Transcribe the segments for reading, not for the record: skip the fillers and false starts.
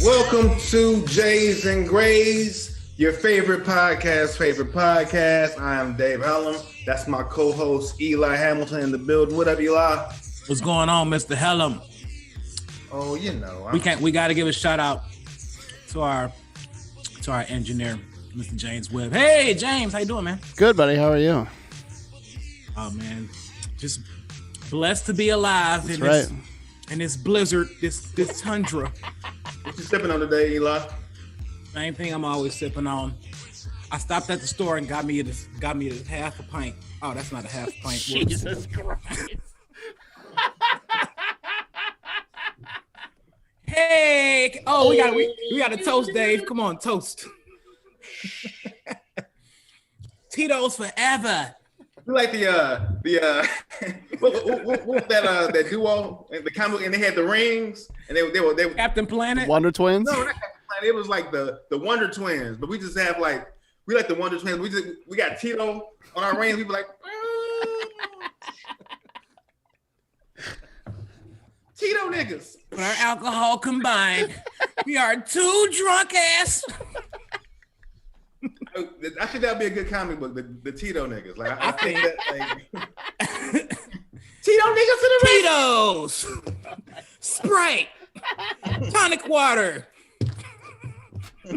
Welcome to Jays and Grays, your favorite podcast. I am Dave Hellum. That's my co-host Eli Hamilton in the building. What up, Eli? What's going on, Mr. Hellum? Oh, you know, we got to give a shout out to our engineer, Mr. James Webb. Hey, James, how you doing, man? Good, buddy. How are you? Oh man, just blessed to be alive. That's right. In this blizzard, this tundra. What you sipping on today, Eli? Same thing I'm always sipping on. I stopped at the store and got me this half a pint. Oh, that's not a half a pint. Jesus Christ. Hey! Oh, we got to toast, Dave. Come on, toast. Tito's forever. You like what that duo in the comic, and they had the rings, and they were Captain Planet, Wonder Twins. No, not Captain Planet. It was like the Wonder Twins, but we just have we like the Wonder Twins. We got Tito on our rings. We be like, Tito niggas. with our alcohol combined, we are two drunk ass. I think that'd be a good comic book, the Tito niggas. Like I think that Tito niggas in the ring. Tito's, Sprite, tonic water. Oh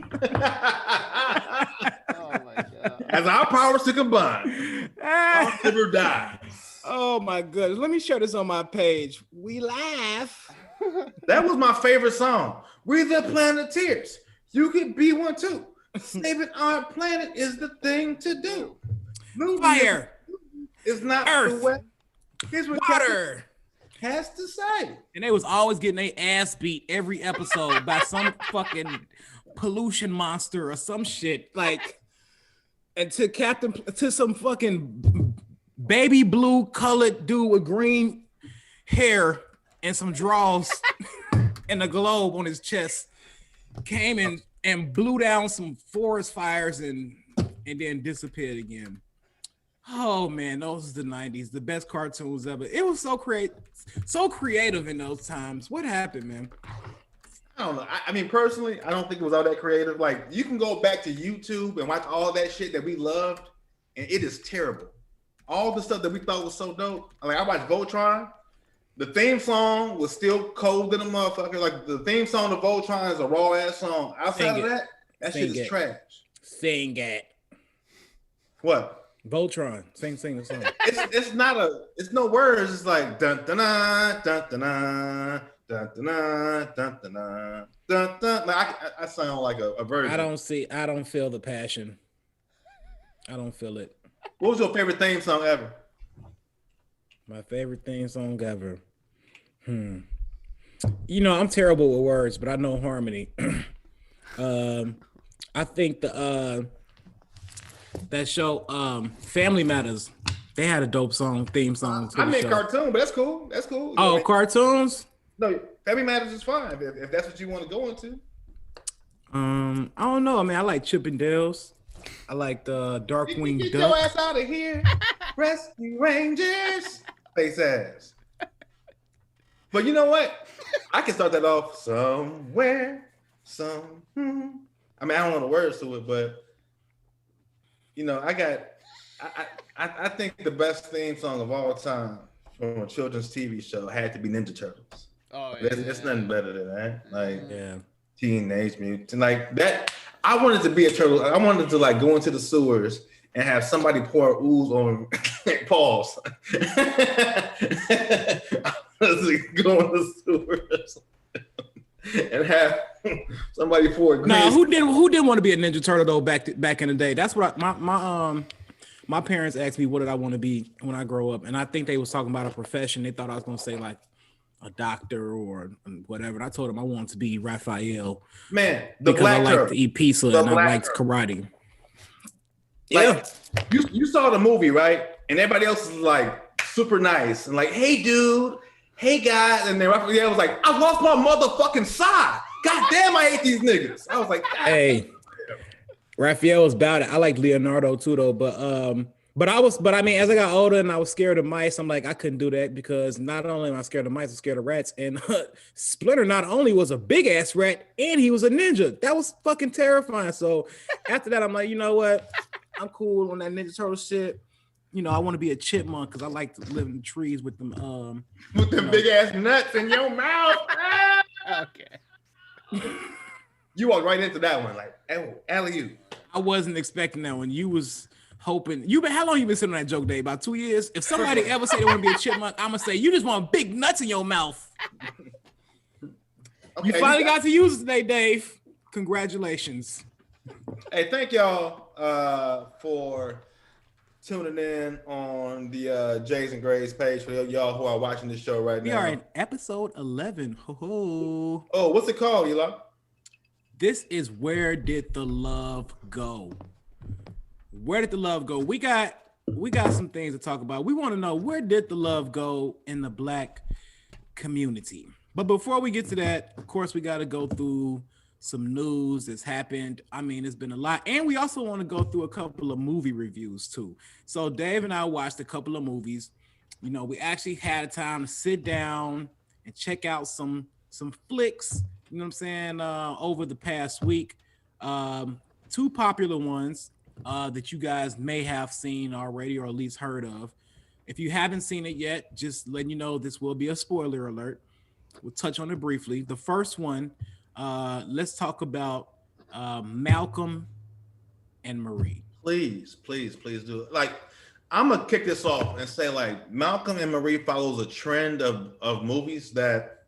my god! As our powers to combine, our liver dies. Oh my goodness! Let me share this on my page. We laugh. That was my favorite song. We the Planeteers. You could be one too. Saving our planet is the thing to do. Fire is not Earth. the way. Here's what water has to say. And they was always getting their ass beat every episode by some fucking pollution monster or some shit. Like, and to some fucking baby blue colored dude with green hair and some draws and a globe on his chest came in and blew down some forest fires and then disappeared again. Oh man, those are the 90s, the best cartoons ever. It was so creative in those times. What happened, man? I don't know. I mean, personally, I don't think it was all that creative. Like, you can go back to YouTube and watch all that shit that we loved, and it is terrible. All the stuff that we thought was so dope. Like, I watched Voltron. The theme song was still cold than a motherfucker. Like, the theme song of Voltron is a raw ass song. Outside of that shit is trash. Sing it. What? Voltron. Sing the song. It's no words. It's like dun dun dun dun dun dun dun dun dun dun dun dun. Like I sound like a virgin. I don't feel the passion. I don't feel it. What was your favorite theme song ever? My favorite theme song ever. You know, I'm terrible with words, but I know harmony. I think that show Family Matters, they had a dope theme song. I meant cartoon, but that's cool. That's cool. Oh, cartoons? No, Family Matters is fine if that's what you want to go into. I don't know. I mean, I like Chippendales. I like the Darkwing Duck. Get your ass out of here, Rescue Rangers. Face ass. But you know what? I can start that off somewhere. I mean, I don't know the words to it, but you know, I think the best theme song of all time from a children's TV show had to be Ninja Turtles. Oh yeah. There's nothing better than that. Like, yeah. Teenage Mutant, like that. I wanted to be a turtle. I wanted to like go into the sewers and have somebody pour ooze on pause. I wanted to go in the sewers and have somebody pour. No, who didn't want to be a Ninja Turtle though back in the day? That's what my parents asked me what did I want to be when I grow up, and I think they was talking about a profession. They thought I was gonna say like a doctor or whatever. And I told them I wanted to be Raphael. Man, because I like to eat pizza and I liked karate. Like, yeah. You saw the movie, right? And everybody else is like super nice and like, hey dude, hey guys. And then Raphael was like, I lost my motherfucking side. God damn, I hate these niggas. I was like, hey, Raphael was about it. I like Leonardo too though, but But I mean, as I got older and I was scared of mice, I'm like, I couldn't do that because not only am I scared of mice, I'm scared of rats. And Splinter not only was a big ass rat, and he was a ninja. That was fucking terrifying. So after that, I'm like, you know what? I'm cool on that Ninja Turtle shit. You know, I want to be a chipmunk because I like to live in the trees with them. With them big ass nuts in your mouth. Okay. You walked right into that one, like, oh, alley-oop. I wasn't expecting that one. You was hoping. How long you been sitting on that joke, Dave? About 2 years? If somebody ever say they want to be a chipmunk, I'm gonna say you just want big nuts in your mouth. Okay, you finally got to use it today, Dave. Congratulations. Hey, thank y'all for tuning in on the Jays and Grays page for y'all who are watching this show right now. We are in episode 11. Ho-ho. Oh, what's it called, Eli? This is Where Did the Love Go? Where did the love go? We got some things to talk about. We want to know, where did the love go in the Black community? But before we get to that, of course, we got to go through some news that's happened. I mean, it's been a lot. And we also want to go through a couple of movie reviews too. So Dave and I watched a couple of movies. You know, we actually had a time to sit down and check out some flicks, you know what I'm saying, over the past week. Two popular ones that you guys may have seen already or at least heard of. If you haven't seen it yet, just letting you know this will be a spoiler alert. We'll touch on it briefly. The first one, let's talk about Malcolm and Marie. Please do it. Like, I'm gonna kick this off and say, like, Malcolm and Marie follows a trend of movies that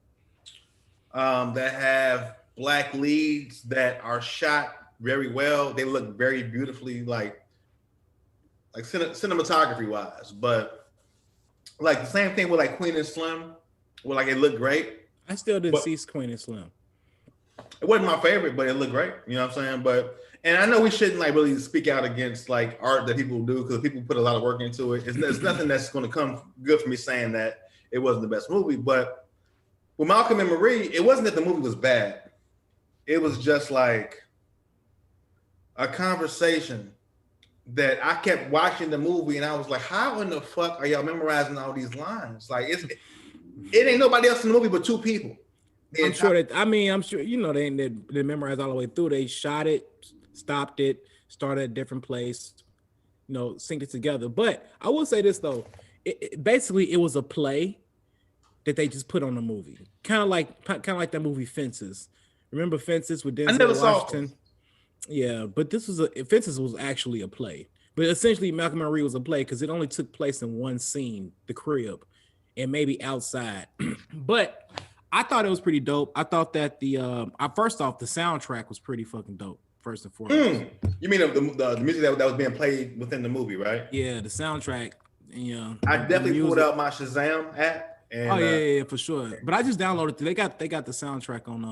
have Black leads that are shot very well. They look very beautifully, like cinematography wise. But like the same thing with like Queen and Slim, where like it looked great. I still didn't see Queen and Slim. It wasn't my favorite, but it looked great. You know what I'm saying? And I know we shouldn't like really speak out against like art that people do because people put a lot of work into it. It's nothing that's going to come good for me saying that it wasn't the best movie. But with Malcolm and Marie, it wasn't that the movie was bad. It was just like a conversation that I kept watching the movie and I was like, how in the fuck are y'all memorizing all these lines? Like it ain't nobody else in the movie but two people. I'm sure, you know, they memorized all the way through. They shot it, stopped it, started at a different place, you know, synced it together. But I will say this though, basically it was a play that they just put on the movie. Kind of like that movie Fences. Remember Fences with Denzel Washington? Yeah, but Fences was actually a play. But essentially Malcolm and Marie was a play because it only took place in one scene, the crib, and maybe outside. But I thought it was pretty dope. I thought that first off, the soundtrack was pretty fucking dope, first and foremost. You mean the music that was being played within the movie, right? Yeah, the soundtrack. Yeah, I definitely pulled out my Shazam app. And, yeah, for sure. But I just downloaded it. They got the soundtrack on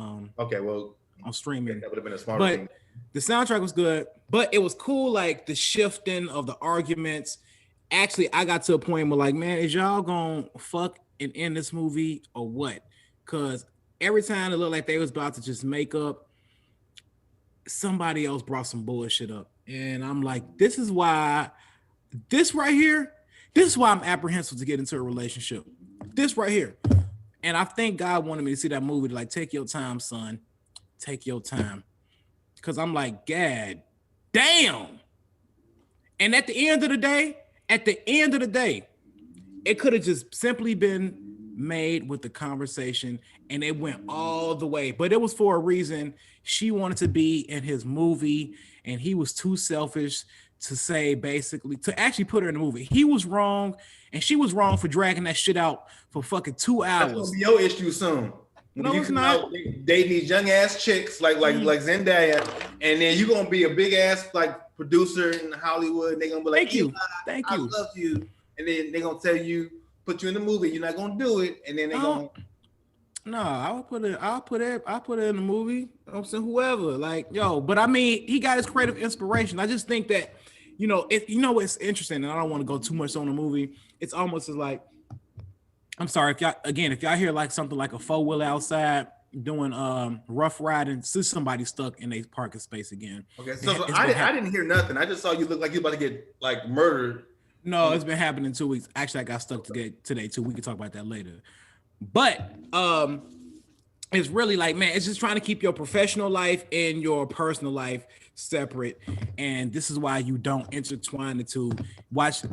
on streaming. That would have been a smart thing. The soundtrack was good, but it was cool, like the shifting of the arguments. Actually, I got to a point where like, man, is y'all gonna fuck and end this movie or what? Because every time it looked like they was about to just make up, somebody else brought some bullshit up. And I'm like, this is why I'm apprehensive to get into a relationship. This right here. And I think God wanted me to see that movie to like, take your time, son. Take your time. Because I'm like, God damn. And at the end of the day, it could have just simply been made with the conversation and it went all the way. But it was for a reason. She wanted to be in his movie and he was too selfish to say, basically, to actually put her in the movie. He was wrong and she was wrong for dragging that shit out for fucking 2 hours. That's gonna be your issue soon. No, it's not. Dating these young ass chicks like Zendaya, and then you're gonna be a big ass like producer in Hollywood. And they're gonna be like, Thank you. I love you. And then they're gonna tell you, put you in the movie, you're not gonna do it, and then they're gonna. No, I'll put it in the movie. I'm saying whoever, like, yo, but I mean, he got his creative inspiration. I just think that, you know, what's interesting, and I don't want to go too much on the movie. It's almost as like, I'm sorry if y'all hear like something like a 4-wheeler outside doing rough riding, see somebody stuck in a parking space again. Okay, so I didn't hear nothing. I just saw you look like you about to get like murdered No, it's been happening 2 weeks. Actually, I got stuck today too. We can talk about that later. But it's really like, man, it's just trying to keep your professional life and your personal life separate. And this is why you don't intertwine the two. Watch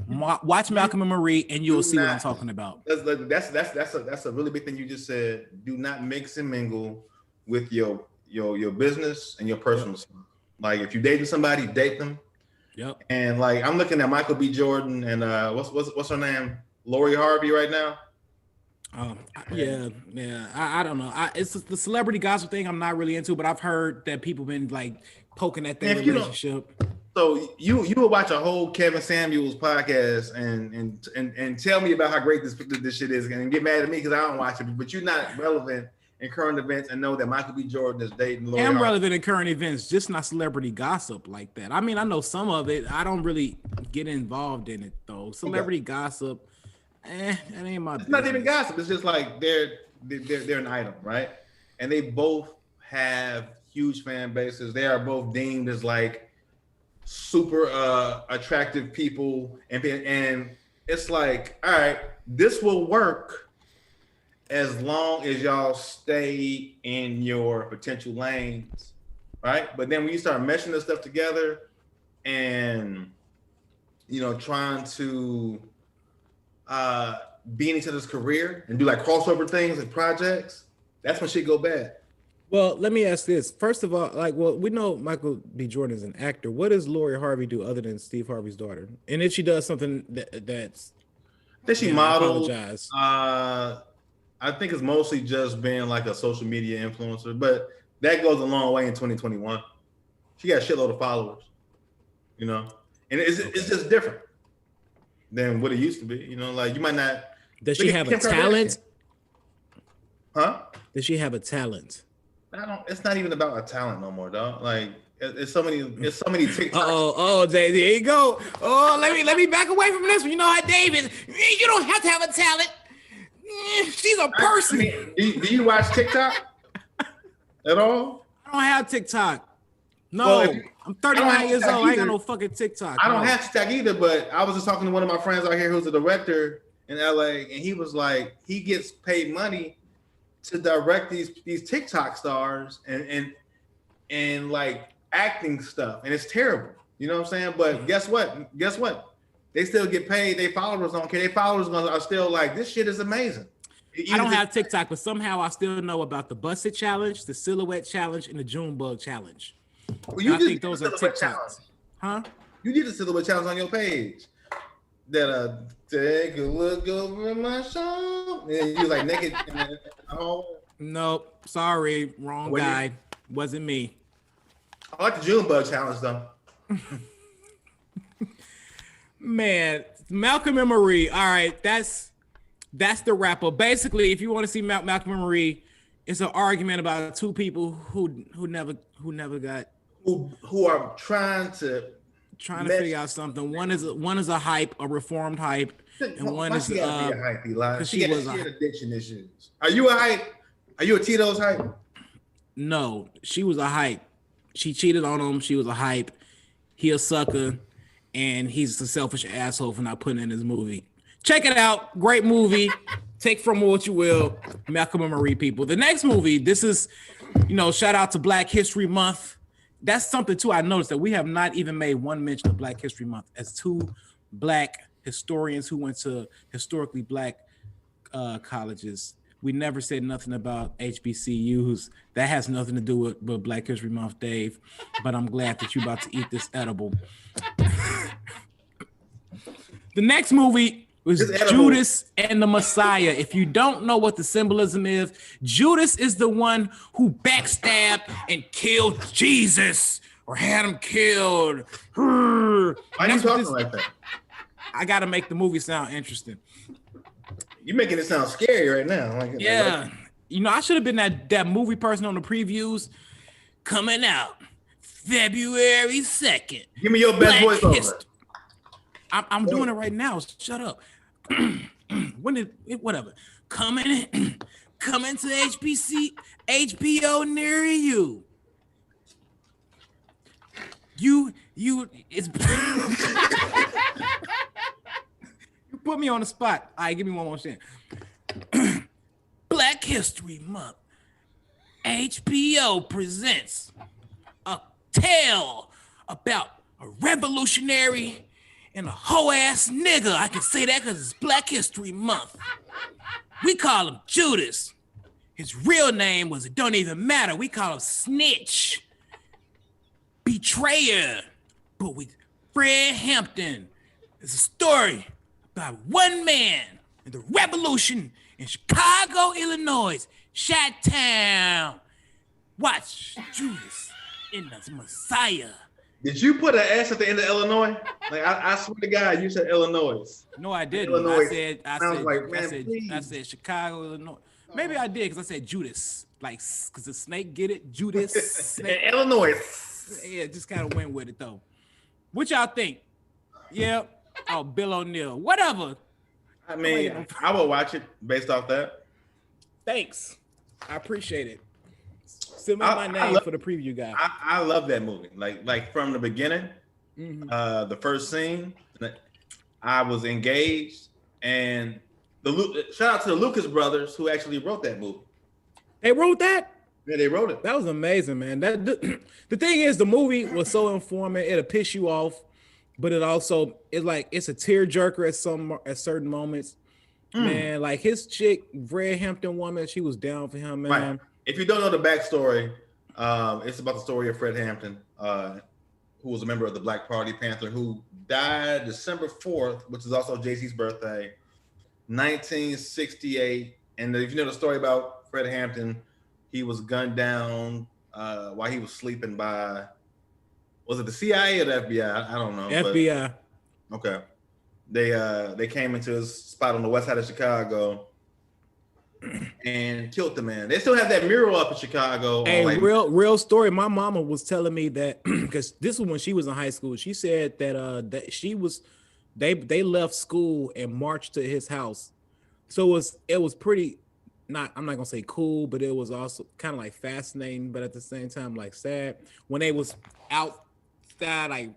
Malcolm and Marie, and you'll see what I'm talking about. That's a really big thing you just said. Do not mix and mingle with your business and your personal stuff. Like if you dating somebody, date them. Yep. And like I'm looking at Michael B. Jordan and what's her name, Lori Harvey right now. Yeah. I don't know. It's the celebrity gossip thing I'm not really into, but I've heard that people been like poking at their relationship. So you will watch a whole Kevin Samuels podcast and tell me about how great this shit is and get mad at me because I don't watch it, but you're not relevant in current events and know that Michael B. Jordan is dating Lori Harvey. I'm relevant in current events, just not celebrity gossip like that. I mean, I know some of it. I don't really get involved in it though. Celebrity gossip, that ain't my business. Not even gossip. It's just like they're an item, right? And they both have huge fan bases. They are both deemed as like super attractive people, and it's like, all right, this will work as long as y'all stay in your potential lanes, right? But then when you start meshing this stuff together and, trying to be in each other's career and do like crossover things and projects, that's when shit go bad. Well, let me ask this. First of all, we know Michael B. Jordan is an actor. What does Lori Harvey do other than Steve Harvey's daughter? And if she does something that's... Then she models. I think it's mostly just being like a social media influencer, but that goes a long way in 2021. She got a shitload of followers, and it's just different than what it used to be. Like you might not. Does she have a talent? Huh? Does she have a talent? It's not even about a talent no more, dog. Like it's so many TikToks. Oh, Jay, there you go. Oh, let me back away from this one. You know how David, you don't have to have a talent. She's a person. Do you watch TikTok at all? I don't have TikTok. No, I'm 39 years old. I ain't got no fucking TikTok. I don't have TikTok either, but I was just talking to one of my friends out here who's a director in LA, and he was like, he gets paid money to direct these TikTok stars and like acting stuff, and it's terrible. You know what I'm saying? But guess what? They still get paid. Their followers don't care. Their followers are still like, this shit is amazing. I don't have TikTok, but somehow I still know about the Busted Challenge, the Silhouette Challenge, and the Junebug Challenge. Well, I think those are TikToks. Huh? You did the Silhouette Challenge on your page. That take a look over my show. And you like naked. Nope. Sorry. Wrong guy. Wasn't me. I like the Junebug Challenge though. Man, Malcolm and Marie. All right, that's the wrap up. Basically, if you want to see Malcolm and Marie, it's an argument about two people who are trying to figure out something. One is a hype, a reformed hype, and one is a hype. Eli. She had addiction issues. Are you a hype? Are you a Tito's hype? No, she was a hype. She cheated on him. She was a hype. He a sucker. And he's a selfish asshole for not putting in his movie. Check it out. Great movie. Take from what you will. Malcolm and Marie, people. The next movie, this is, shout out to Black History Month. That's something, too, I noticed that we have not even made one mention of Black History Month as two Black historians who went to historically Black colleges. We never said nothing about HBCUs. That has nothing to do with Black History Month, Dave. But I'm glad that you're about to eat this edible. The next movie was Judas and the Messiah. If you don't know what the symbolism is, Judas is the one who backstabbed and killed Jesus or had him killed. Why are you talking like that? I got to make the movie sound interesting. You're making it sound scary right now. Yeah. I should have been that movie person on the previews. Coming out February 2nd. Give me your best voiceover. I'm doing it right now. Shut up. Whatever. Coming to HBO near you. It's Put me on the spot. All right, give me one more shit. Black History Month. HBO presents a tale about a revolutionary and a hoe ass nigga. I can say that because it's Black History Month. We call him Judas. His real name was, it don't even matter. We call him Snitch. Betrayer. But with Fred Hampton. It's a story about one man in the revolution in Chicago, Illinois, Chi-Town. Watch Judas in the Messiah. Did you put an S at the end of Illinois? Like I swear to God, you said Illinois. No, I didn't. Illinois. I said Chicago, Illinois. Maybe I did because I said Judas. Like, because the snake, get it? Judas. Snake. Illinois. Yeah, just kind of went with it though. What y'all think? Yeah. Oh, Bill O'Neill. Whatever. I mean, I will watch it based off that. Thanks. I appreciate it. Send me my name for the preview guy. I love that movie. Like from the beginning, the first scene, I was engaged, and shout out to the Lucas brothers who actually wrote that movie. They wrote that? Yeah, they wrote it. That was amazing, man. The thing is, the movie was so informative. It'll piss you off, but it's a tearjerker at certain moments. Man, like his chick, Fred Hampton woman, she was down for him, man. Right. If you don't know the backstory, it's about the story of Fred Hampton, who was a member of the Black Party Panther, who died December 4th, which is also Jay-Z's birthday, 1968. And if you know the story about Fred Hampton, he was gunned down while he was sleeping by, was it the CIA or the FBI? I don't know. FBI. But, okay. They came into his spot on the west side of Chicago and killed the man. They still have that mural up in Chicago. Hey, real story. My mama was telling me that because this was when she was in high school. She said that she was they left school and marched to his house. So it was pretty I'm not gonna say cool, but it was also kind of like fascinating, but at the same time like sad when they was outside like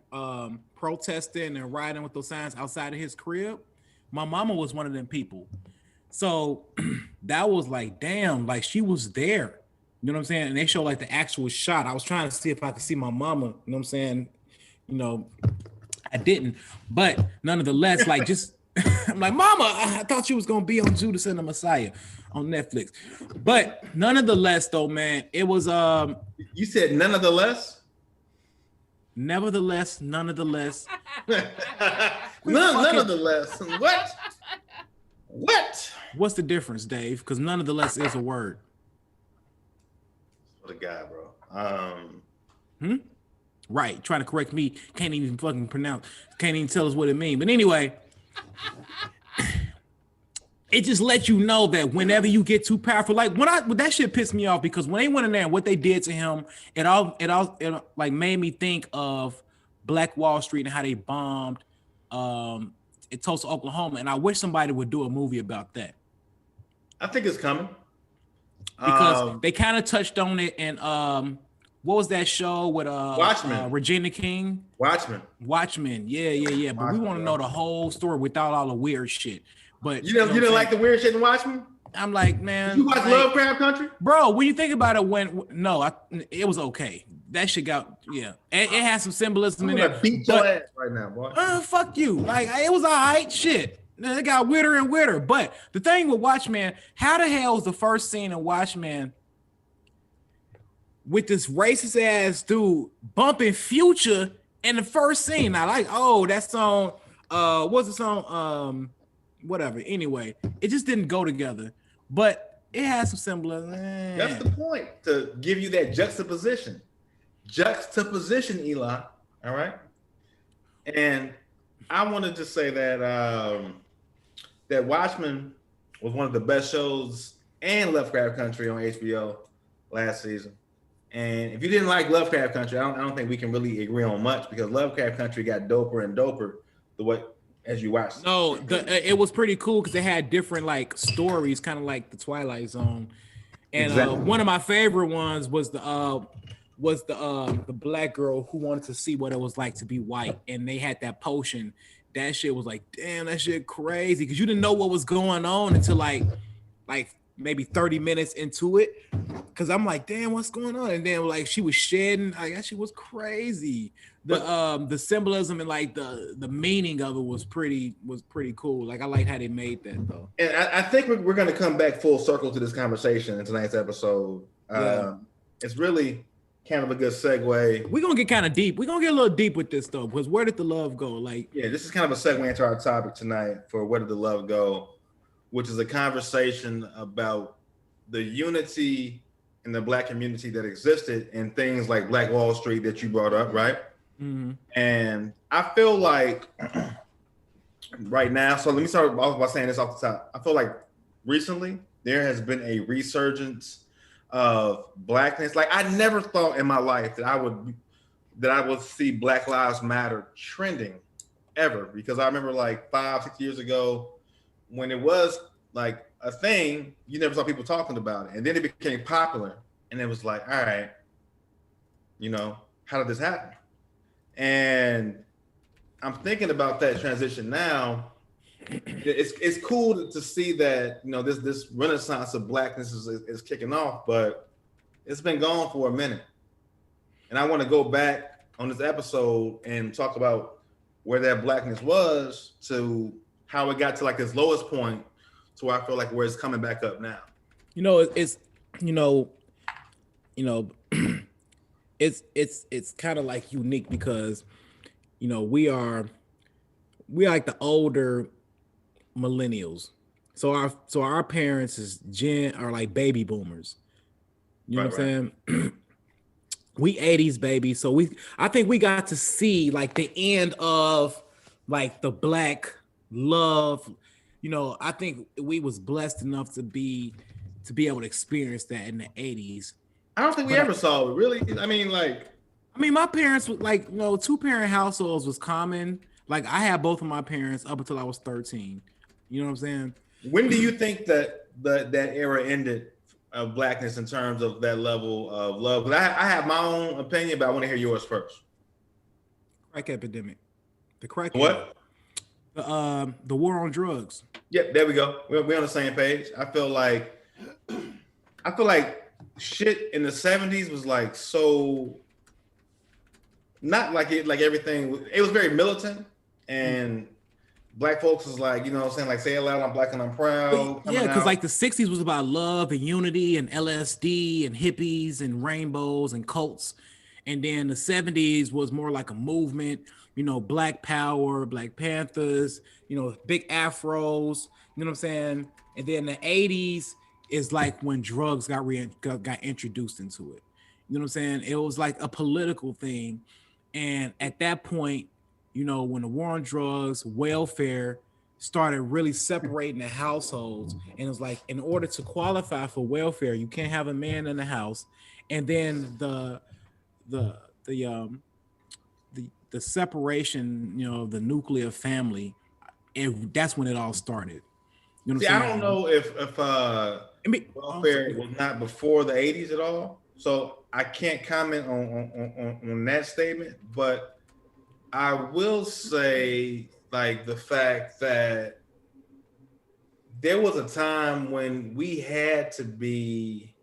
protesting and riding with those signs outside of his crib. My mama was one of them people. So that was like, damn, like she was there. You know what I'm saying? And they showed like the actual shot. I was trying to see if I could see my mama, you know what I'm saying? You know, I didn't. But nonetheless, like just, I'm like, Mama, I thought you was going to be on Judas and the Messiah on Netflix. But nonetheless, though, man, it was... You said none of the less? Nevertheless, none of the less. None of the less. What? What's the difference, Dave? Because none of the less is a word. What a guy, bro. Right. Trying to correct me. Can't even fucking pronounce. Can't even tell us what it means. But anyway, it just lets you know that whenever you get too powerful, like when that shit pissed me off because when they went in there and what they did to him, it like made me think of Black Wall Street and how they bombed in Tulsa, Oklahoma, and I wish somebody would do a movie about that. I think it's coming because they kind of touched on it in what was that show with Watchmen? Regina King? Watchmen. Yeah. But we want to know the whole story without all the weird shit. But you didn't like the weird shit in Watchmen? I'm like, man. Did you watch Lovecraft Country? Bro, when you think about it, it was okay. That shit it has some symbolism in there. Beat your ass right now, boy. Fuck you. Like, it was all right, shit. It got weirder and weirder. But the thing with Watchmen, how the hell was the first scene in Watchmen with this racist ass dude bumping Future in the first scene? I like, that song, what's the song? Whatever. Anyway, it just didn't go together. But it has some symbolism. That's the point, to give you that juxtaposition. Juxtaposition, Eli. All right. And I wanted to say that that Watchmen was one of the best shows and Lovecraft Country on HBO last season. And if you didn't like Lovecraft Country, I don't think we can really agree on much because Lovecraft Country got doper and doper as you watched. No, it was pretty cool because they had different like stories, kind of like the Twilight Zone. And exactly. One of my favorite ones was the black girl who wanted to see what it was like to be white, and they had that potion that shit was like, damn, that shit crazy, because you didn't know what was going on until like maybe 30 minutes into it, because I'm like, damn, what's going on? And then like she was shedding, like that shit was crazy. The symbolism and like the meaning of it was pretty cool. Like I like how they made that though. And I think we're going to come back full circle to this conversation in tonight's episode. It's really kind of a good segue. We're gonna get kind of deep. We're gonna get a little deep with this though, because where did the love go? Like, yeah, this is kind of a segue into our topic tonight for Where Did the Love Go, which is a conversation about the unity in the Black community that existed in things like Black Wall Street that you brought up, right? Mm-hmm. And I feel like right now, so let me start off by saying this off the top. I feel like recently there has been a resurgence of Blackness. Like I never thought in my life that I would see Black Lives Matter trending ever, because I remember like 5-6 years ago when it was like a thing, you never saw people talking about it, and then it became popular, and it was like, all right, how did this happen? And I'm thinking about that transition now. It's cool to see that this renaissance of Blackness is kicking off, but it's been gone for a minute. And I want to go back on this episode and talk about where that Blackness was to how it got to like its lowest point to where I feel like where it's coming back up now. It's it's kind of like unique because we are like the older millennials, so our parents are like baby boomers, what I'm saying? We 80s baby, so I think we got to see like the end of like the Black love. I think we was blessed enough to be able to experience that in the 80s. I don't think we ever saw it, really. I mean, my parents was like, 2-parent households was common. Like I had both of my parents up until I was 13. You know what I'm saying? When do you think that era ended of Blackness in terms of that level of love? Because I have my own opinion, but I want to hear yours first. Crack epidemic. The crack. What? The war on drugs. Yep, there we go. We're on the same page. I feel like shit in the 70s was like so not like it, like everything. It was very militant, and Black folks was like, like say it loud, I'm Black and I'm proud. Yeah, because like the 60s was about love and unity and LSD and hippies and rainbows and cults. And then the 70s was more like a movement, Black Power, Black Panthers, big afros, you know what I'm saying? And then the 80s is like when drugs got introduced into it. You know what I'm saying? It was like a political thing. And at that point, when the war on drugs, welfare started really separating the households, and it was like, in order to qualify for welfare, you can't have a man in the house, and then the separation, the nuclear family, and that's when it all started. You know what I'm saying? I don't know if welfare was not before the 80s at all, so I can't comment on that statement, but I will say, like, the fact that there was a time when we had to be,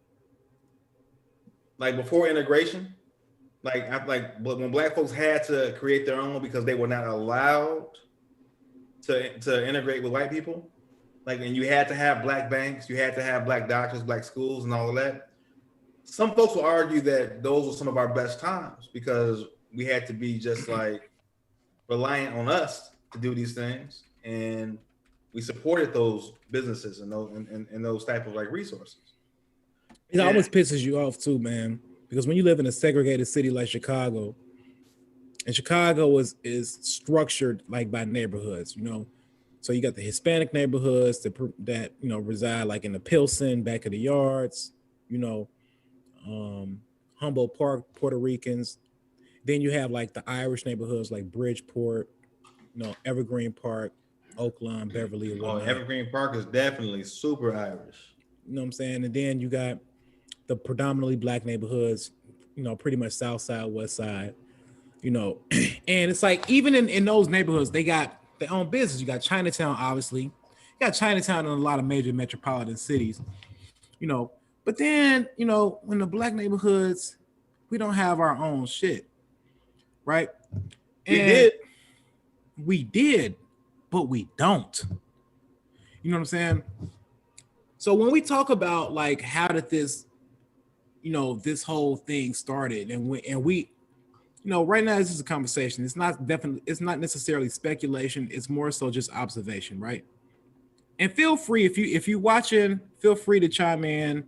like, before integration, when Black folks had to create their own because they were not allowed to integrate with white people. Like, and you had to have Black banks, you had to have Black doctors, Black schools, and all of that. Some folks will argue that those were some of our best times because we had to be just like reliant on us to do these things, and we supported those businesses and those type of like resources. It always pisses you off too, man, because when you live in a segregated city like Chicago, and Chicago is structured like by neighborhoods, so you got the Hispanic neighborhoods that reside like in the Pilsen, back of the yards, Humboldt Park, Puerto Ricans. Then you have like the Irish neighborhoods like Bridgeport, Evergreen Park, Oakland, Beverly. Evergreen Park is definitely super Irish. You know what I'm saying? And then you got the predominantly Black neighborhoods, pretty much South Side, West Side, and it's like even in those neighborhoods, they got their own business. You got Chinatown, obviously. You got Chinatown in a lot of major metropolitan cities, But then, in the black neighborhoods, we don't have our own shit, right? And we did, but we don't. You know what I'm saying? So when we talk about like how did this, this whole thing started, and we right now this is a conversation. It's not necessarily speculation. It's more so just observation, right? And feel free if you watching, feel free to chime in.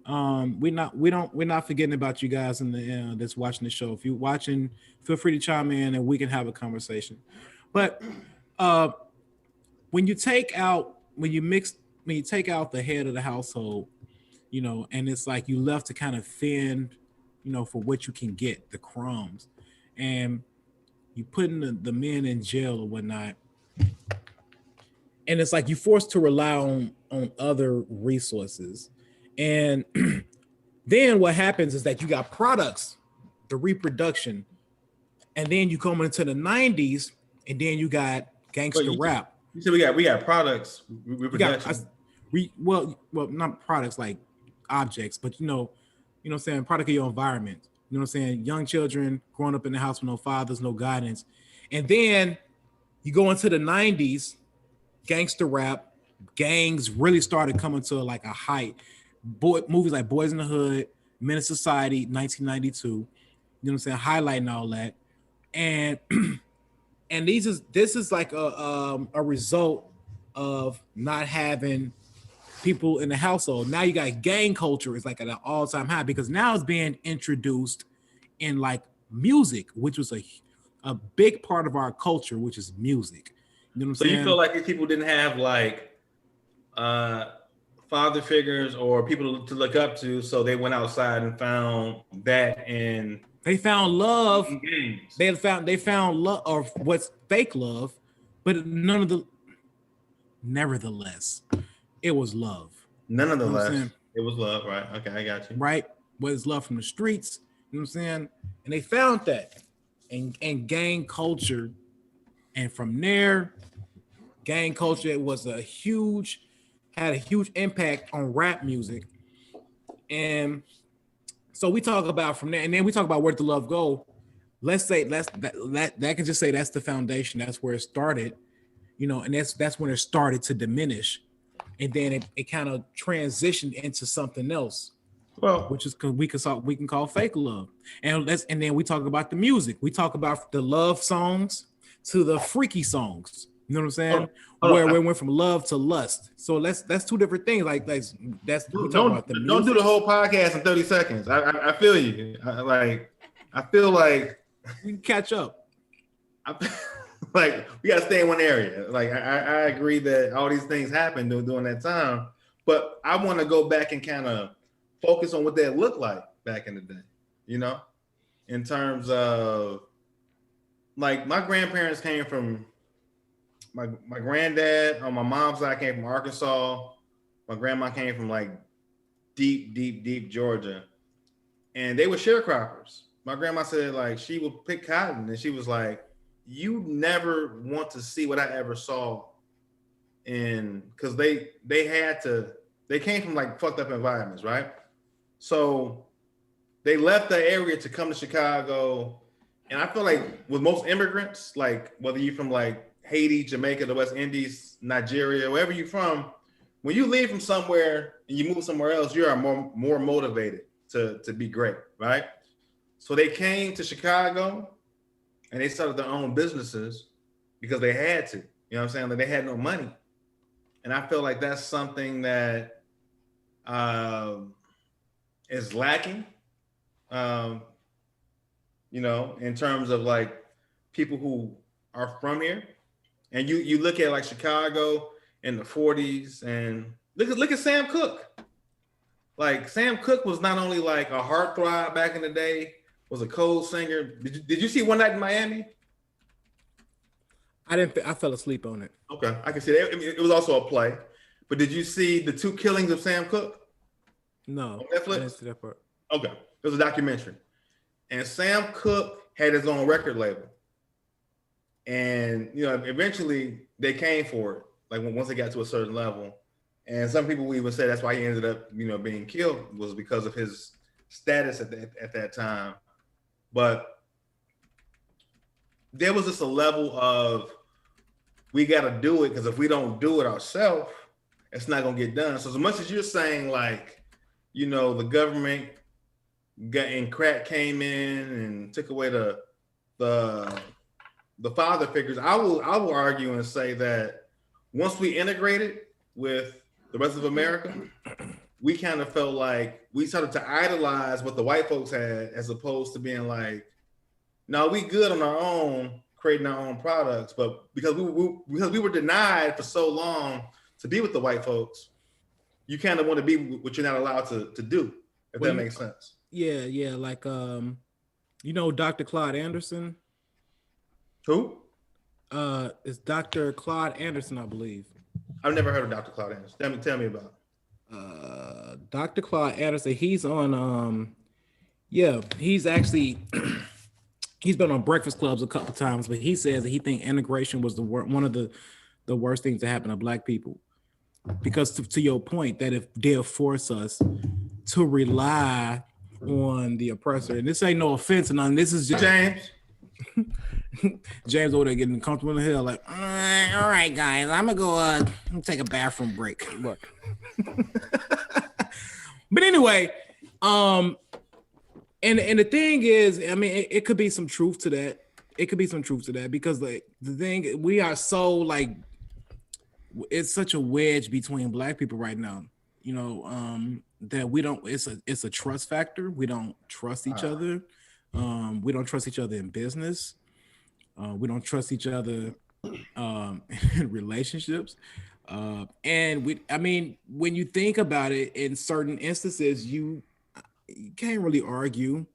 We're not forgetting about you guys in the that's watching the show. If you're watching, feel free to chime in and we can have a conversation. But when you take out the head of the household, and it's like you left to kind of fend, for what you can get, the crumbs, and you putting the men in jail or whatnot. And it's like you forced to rely on other resources. And then what happens is that you got products, the reproduction, and then you come into the 90s, and then you got gangster rap. You said we got products, reproduction. Well, not products like objects, but you know what I'm saying, product of your environment. You know what I'm saying? Young children growing up in the house with no fathers, no guidance. And then you go into the 90s, gangster rap, gangs really started coming to like a height. Movies like Boys in the Hood, Menace Society, 1992, you know what I'm saying, highlighting all that. And and this is like a result of not having people in the household. Now you got gang culture is like at an all-time high because now it's being introduced in like music, which was a big part of our culture, which is music. You know what I'm saying? You feel like these people didn't have like father figures or people to look up to, so they went outside and found that, and they found love. They found love, or what's fake love, but nevertheless, it was love. Nonetheless, it was love, right? Okay, I got you. Right? Was love from the streets, you know what I'm saying? And they found that and gang culture. And from there, gang culture had a huge impact on rap music. And so we talk about from there, and then we talk about where did the love go. Let's say that can just say that's the foundation. That's where it started, and that's when it started to diminish. And then it kind of transitioned into something else. Well, which is we can call fake love. And then we talk about the music. We talk about the love songs to the freaky songs. You know what I'm saying? Where we went from love to lust. So that's two different things. Like that's don't do the whole podcast in 30 seconds. I feel you. I feel like we can catch up. Like we gotta stay in one area. Like I agree that all these things happened during that time, but I want to go back and kind of focus on what that looked like back in the day. In terms of like my grandparents came from my granddad on my mom's side came from Arkansas. My grandma came from like deep Georgia, and they were sharecroppers. My grandma said like she would pick cotton, and she was like, "You never want to see what I ever saw," because they came from like fucked up environments, right? So they left the area to come to Chicago, and I feel like with most immigrants, like whether you're from like Haiti, Jamaica, the West Indies, Nigeria, wherever you're from, when you leave from somewhere and you move somewhere else, you are more motivated to be great, right? So they came to Chicago and they started their own businesses because they had to. You know what I'm saying? Like they had no money. And I feel like that's something that is lacking, in terms of like people who are from here. And you look at like Chicago in the 40s and look at Sam Cooke. Like Sam Cooke was not only like a heartthrob back in the day, was a cold singer. Did you see One Night in Miami? I didn't. I fell asleep on it. Okay, I can see that. I mean, it was also a play. But did you see The Two Killings of Sam Cooke? No. On Netflix? I didn't see that part. Okay, it was a documentary. And Sam Cooke had his own record label. And eventually they came for it. Like once they got to a certain level, and some people will even say that's why he ended up, being killed, was because of his status at that time. But there was just a level of, we got to do it, because if we don't do it ourselves, it's not gonna get done. So as much as you're saying, like, the government and crack came in and took away the father figures, I will argue and say that once we integrated with the rest of America, we kind of felt like we started to idolize what the white folks had, as opposed to being like, no, we good on our own, creating our own products. But because we were denied for so long to be with the white folks, you kind of want to be what you're not allowed to do, if that makes sense. Yeah, like Dr. Claude Anderson. Who? It's Dr. Claude Anderson, I believe. I've never heard of Dr. Claude Anderson. Tell me about it. Dr. Claude Anderson, he's on he's actually he's been on Breakfast Clubs a couple times, but he says that he thinks integration was one of the worst things that happen to Black people. Because to your point, that if they'll force us to rely on the oppressor, and this ain't no offense and none, this is just James over there getting comfortable in the hill, like, all right, guys, I'm gonna go take a bathroom break. Look. But anyway, and the thing is, I mean, it could be some truth to that. It could be some truth to that, because like the thing, we are so like, it's such a wedge between Black people right now, that we don't, it's a trust factor. We don't trust each other. We don't trust each other in business. We don't trust each other in relationships. And when you think about it, in certain instances, you can't really argue,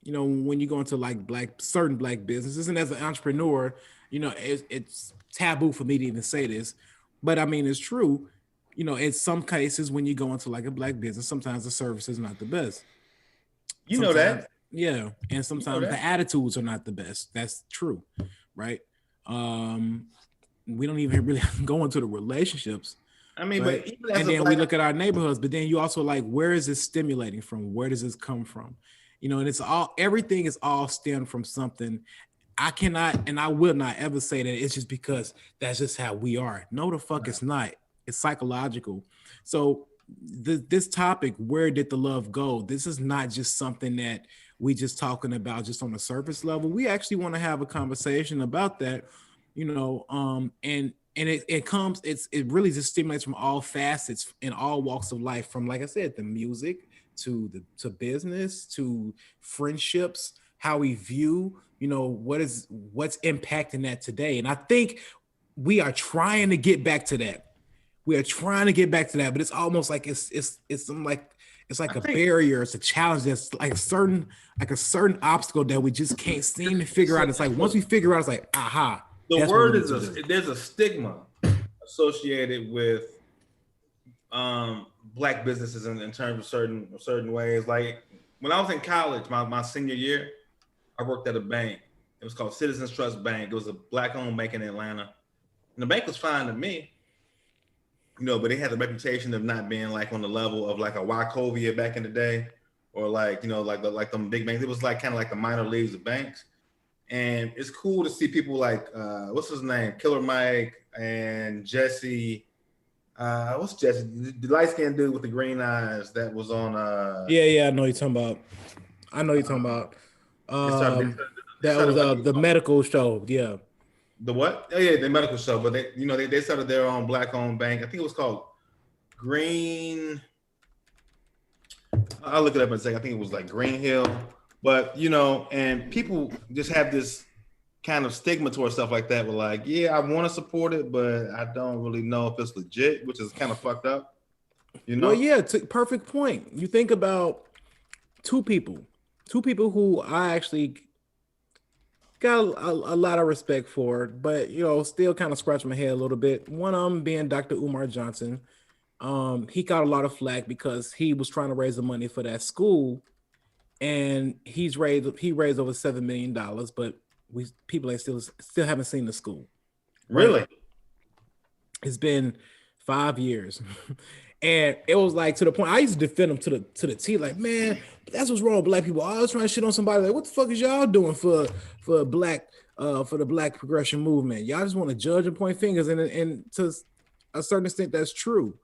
when you go into like certain Black businesses. And as an entrepreneur, it's taboo for me to even say this, but I mean, it's true. In some cases, when you go into like a Black business, sometimes the service is not the best. Know that. Yeah. And sometimes the attitudes are not the best. That's true. Right. We don't even really go into the relationships. I mean, right? But even and then we look at our neighborhoods, but then you also like, where is this stimulating from? Where does this come from? And everything is all stemmed from something. I cannot, and I will not ever say that it's just because that's just how we are. No, the fuck it's not. It's psychological. So this topic, where did the love go? This is not just something that we just talking about just on the surface level. We actually want to have a conversation about that, and it really just stimulates from all facets in all walks of life, from, like I said, the music to business, to friendships, how we view, what's impacting that today. And I think we are trying to get back to that. We are trying to get back to that, but it's almost like it's like a barrier. It's a challenge. That's like a certain obstacle that we just can't seem to figure out. It's like once we figure out, it's like, aha. The word is there's a stigma associated with Black businesses in terms of certain ways. Like when I was in college, my senior year, I worked at a bank. It was called Citizens Trust Bank. It was a Black-owned bank in Atlanta, and the bank was fine to me. But they had the reputation of not being like on the level of like a Wachovia back in the day, or like, like them big banks. It was like kind of like the minor leagues of banks. And it's cool to see people like, what's his name? Killer Mike and Jesse. What's Jesse? The light-skinned dude with the green eyes that was on. Yeah, I know you're talking about. That was the medical show. Yeah. The what? Oh yeah, the medical show. But they started their own Black-owned bank. I think it was called Green. I'll look it up in a second. I think it was like Green Hill. But and people just have this kind of stigma towards stuff like that. We're like, yeah, I want to support it, but I don't really know if it's legit, which is kind of fucked up. Well, yeah, perfect point. You think about two people who I actually got a lot of respect for, but still kind of scratch my head a little bit. One of them being Dr. Umar Johnson. He got a lot of flack because he was trying to raise the money for that school, and he raised over $7 million. But people ain't still haven't seen the school. Really? Right? It's been 5 years. And it was like to the point I used to defend them to the T, like, man, that's what's wrong with black people. I was trying to shit on somebody like, what the fuck is y'all doing for the black progression movement? Y'all just want to judge and point fingers, and to a certain extent that's true.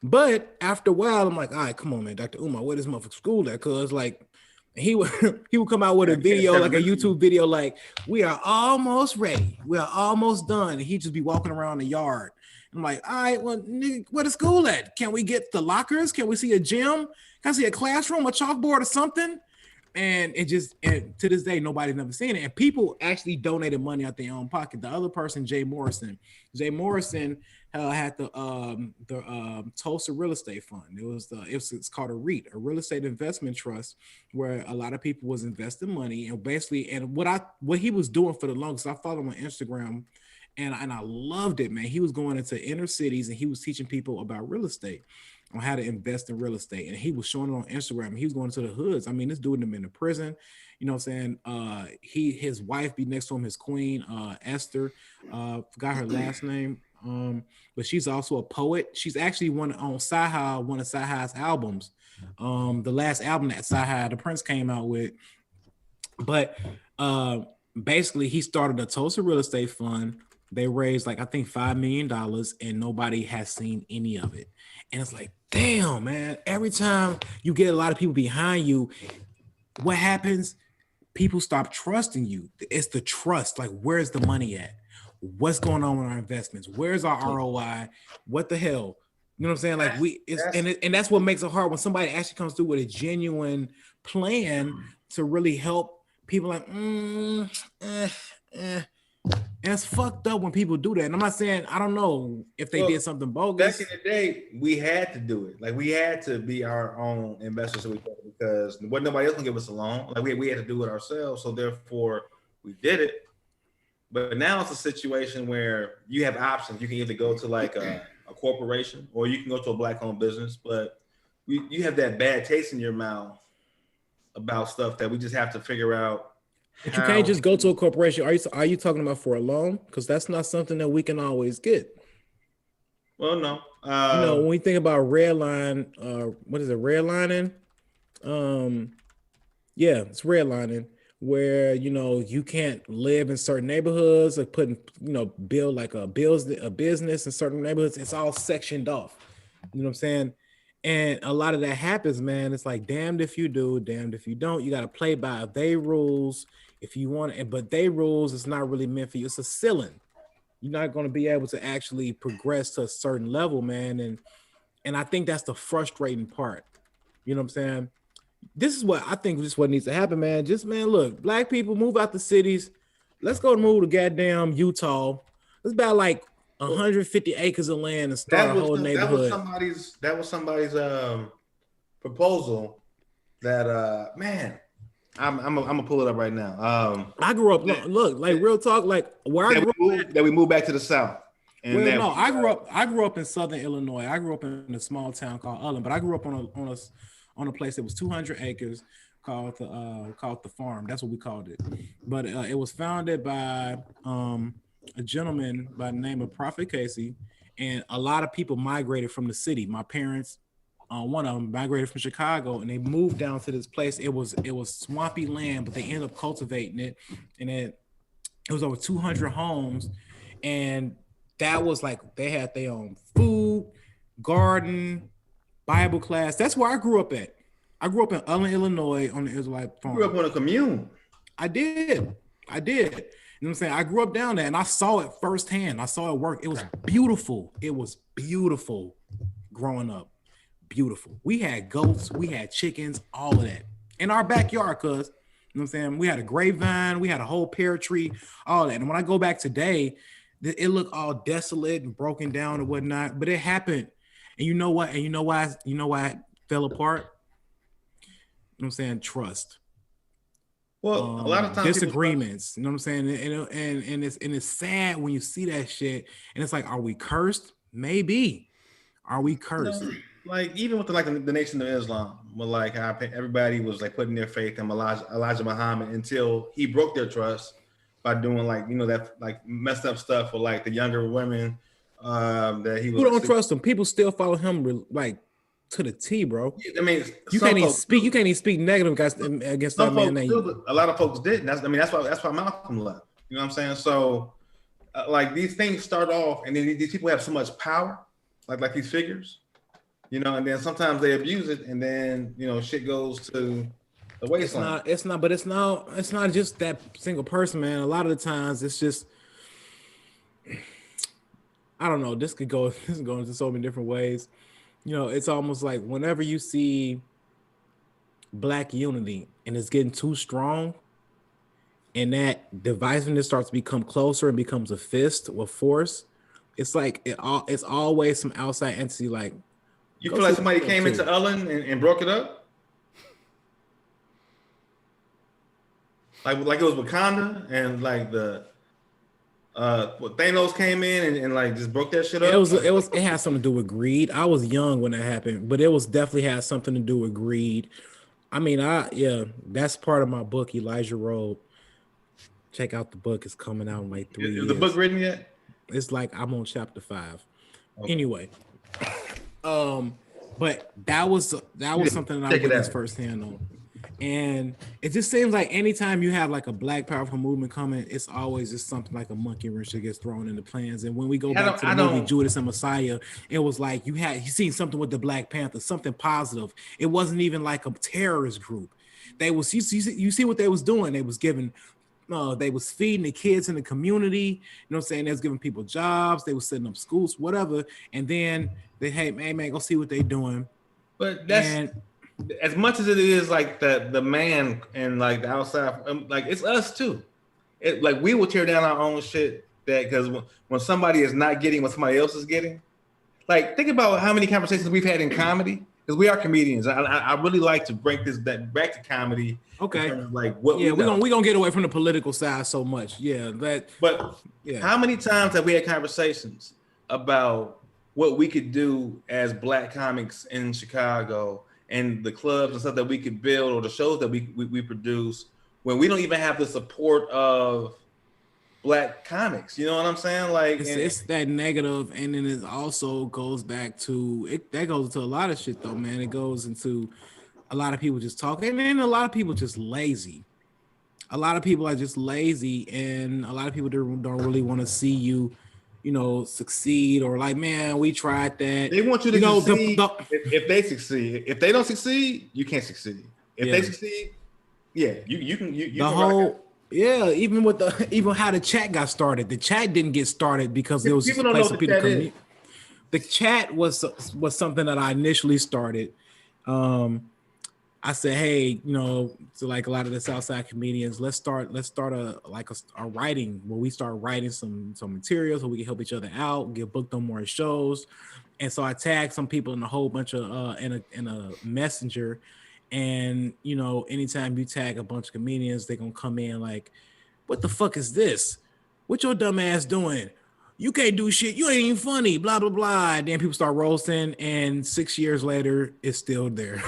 But after a while, I'm like, all right, come on, man, Dr. Umar, where this motherfucker school at? Cause like he would come out with a video, like a YouTube video, like, we are almost ready, we are almost done. And he'd just be walking around the yard. I'm like, all right, well, nigga, where the school at? Can we get the lockers? Can we see a gym? Can I see a classroom, a chalkboard or something? And and to this day, nobody's never seen it. And people actually donated money out their own pocket. The other person, Jay Morrison had the Tulsa Real Estate Fund. It's called a REIT, a real estate investment trust, where a lot of people was investing money, and basically, and what he was doing for the longest, I followed him on Instagram. And I loved it, man. He was going into inner cities and he was teaching people about real estate, on how to invest in real estate. And he was showing it on Instagram. He was going to the hoods. I mean, this dude them in the prison. You know what I'm saying? His wife be next to him, his queen, Esther. Forgot her last name. But she's also a poet. She's actually one of Sci-Hi's albums. The last album that Sci-Hi, the Prince, came out with. But basically, he started a Tulsa Real Estate Fund. They raised like, I think $5 million, and nobody has seen any of it. And it's like, damn, man, every time you get a lot of people behind you, what happens? People stop trusting you. It's the trust. Like, where's the money at? What's going on with our investments? Where's our ROI? What the hell? You know what I'm saying? Like, and that's what makes it hard when somebody actually comes through with a genuine plan to really help people. Like, and it's fucked up when people do that. And I'm not saying, I don't know if they did something bogus. Back in the day, we had to do it. Like, we had to be our own investors because nobody else can give us a loan. Like, we had to do it ourselves. So therefore, we did it. But now it's a situation where you have options. You can either go to like a corporation, or you can go to a black-owned business. But you have that bad taste in your mouth about stuff that we just have to figure out. But you can't just go to a corporation. Are you talking about for a loan? Because that's not something that we can always get. Well, no. When we think about redlining, what is it? Redlining? Yeah, it's redlining, where you can't live in certain neighborhoods, like build like a business in certain neighborhoods. It's all sectioned off. You know what I'm saying? And a lot of that happens, man. It's like damned if you do, damned if you don't. You got to play by their rules if you want it. But their rules is not really meant for you. It's a ceiling. You're not going to be able to actually progress to a certain level, man. And I think that's the frustrating part. You know what I'm saying? This is what I think. This is what needs to happen, man. Look, black people move out the cities. Let's go move to goddamn Utah. It's about like 150 acres of land and start a whole neighborhood. That was somebody's proposal. That man, I'm gonna pull it up right now. I grew up. Look, like real talk, like where I grew up. That we moved back to the south. I grew up in Southern Illinois. I grew up in a small town called Ullen, but I grew up on a place that was 200 acres called the farm. That's what we called it. But it was founded by a gentleman by the name of Prophet Casey, and a lot of people migrated from the city. My parents, one of them migrated from Chicago, and they moved down to this place. It was swampy land, but they ended up cultivating it, and it was over 200 homes, and that was like they had their own food, garden, Bible class. That's where I grew up at. I grew up in Ullen, Illinois, on the Israelite farm. You grew up on a commune. I did. You know what I'm saying? I grew up down there and I saw it firsthand. I saw it work. It was beautiful. It was beautiful growing up. Beautiful. We had goats, we had chickens, all of that in our backyard, cuz. You know what I'm saying? We had a grapevine, we had a whole pear tree, all that. And when I go back today, it looked all desolate and broken down and whatnot, but it happened. And you know what? And you know why it fell apart? You know what I'm saying? Trust. Well, a lot of times disagreements, you know what I'm saying? And it's sad when you see that shit, and it's like, are we cursed? Maybe. Are we cursed? Like even with the Nation of Islam, with like how everybody was like putting their faith in Elijah Muhammad until he broke their trust. by doing like that like messed up stuff for like the younger women that he was. Who don't trust him? People still follow him like to the T, bro. I mean, You can't even speak. You can't even speak negative against that man. But a lot of folks didn't. That's why Malcolm left. You know what I'm saying? So, like these things start off, and then these people have so much power, like these figures, and then sometimes they abuse it, and then shit goes to the wasteland. It's not just that single person, man. A lot of the times, it's just I don't know. This could go into so many different ways. It's almost like whenever you see Black unity and it's getting too strong, and that divisiveness starts to become closer and becomes a fist with force, it's like it's always some outside entity. Like you feel like somebody came into Ellen and broke it up, like it was Wakanda and like the. Thanos came in and like just broke that shit up. It had something to do with greed. I was young when that happened, but it was definitely had something to do with greed. I mean, that's part of my book, Elijah Road. Check out the book; it's coming out in like 3 years. Is the book written yet? It's like I'm on chapter 5. Okay. Anyway, but that was something that I witnessed firsthand on. And it just seems like anytime you have like a Black powerful movement coming, it's always just something like a monkey wrench that gets thrown in the plans. And when we go back to the movie Judas and Messiah, it was like you seen something with the Black Panther, something positive. It wasn't even like a terrorist group. They was you see what they was doing. They was giving they was feeding the kids in the community. You know what I'm saying? They was giving people jobs. They was setting up schools, whatever. And then they, hey man, go see what they doing. But that's as much as it is like the man and like the outside, like it's us too. Like we will tear down our own shit because when somebody is not getting what somebody else is getting, like think about how many conversations we've had in comedy because we are comedians. I really like to bring that back to comedy. Okay, like what? Yeah, we're gonna get away from the political side so much. Yeah, but how many times have we had conversations about what we could do as Black comics in Chicago? And the clubs and stuff that we could build or the shows that we produce when we don't even have the support of Black comics. You know what I'm saying? Like it's that negative, and then it also goes back to it. That goes into a lot of shit though, man. It goes into a lot of people just talking, and then a lot of people just lazy. A lot of people are just lazy, and a lot of people don't really want to see you succeed or like, man, we tried that. They want you to succeed. If they succeed, if they don't succeed, you can't succeed. If they succeed, you can. Even how the chat got started. The chat didn't get started because it was just a place for people to communicate. The chat was something that I initially started. I said, hey, to like a lot of the Southside comedians, let's start a writing where we start writing some materials so we can help each other out, get booked on more shows. And so I tagged some people in a whole bunch of in a messenger. And anytime you tag a bunch of comedians, they're gonna come in like, what the fuck is this? What your dumb ass doing? You can't do shit. You ain't even funny. Blah blah blah. And then people start roasting, and 6 years later, it's still there.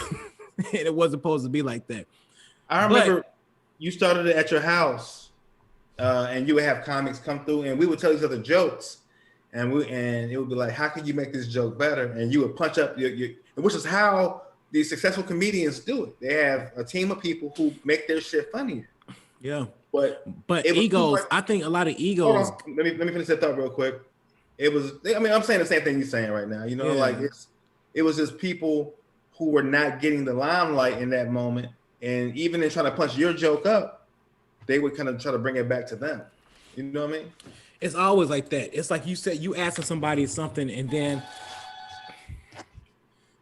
And it wasn't supposed to be like that. I remember you started it at your house, and you would have comics come through, and we would tell each other jokes, and it would be like, how can you make this joke better? And you would punch up which is how these successful comedians do it. They have a team of people who make their shit funnier. Yeah, but egos. I think a lot of egos. Let me finish that thought real quick. It was. I mean, I'm saying the same thing you're saying right now. Like it was just people who were not getting the limelight in that moment. And even in trying to punch your joke up, they would kind of try to bring it back to them. You know what I mean? It's always like that. It's like you said, you asking somebody something, and then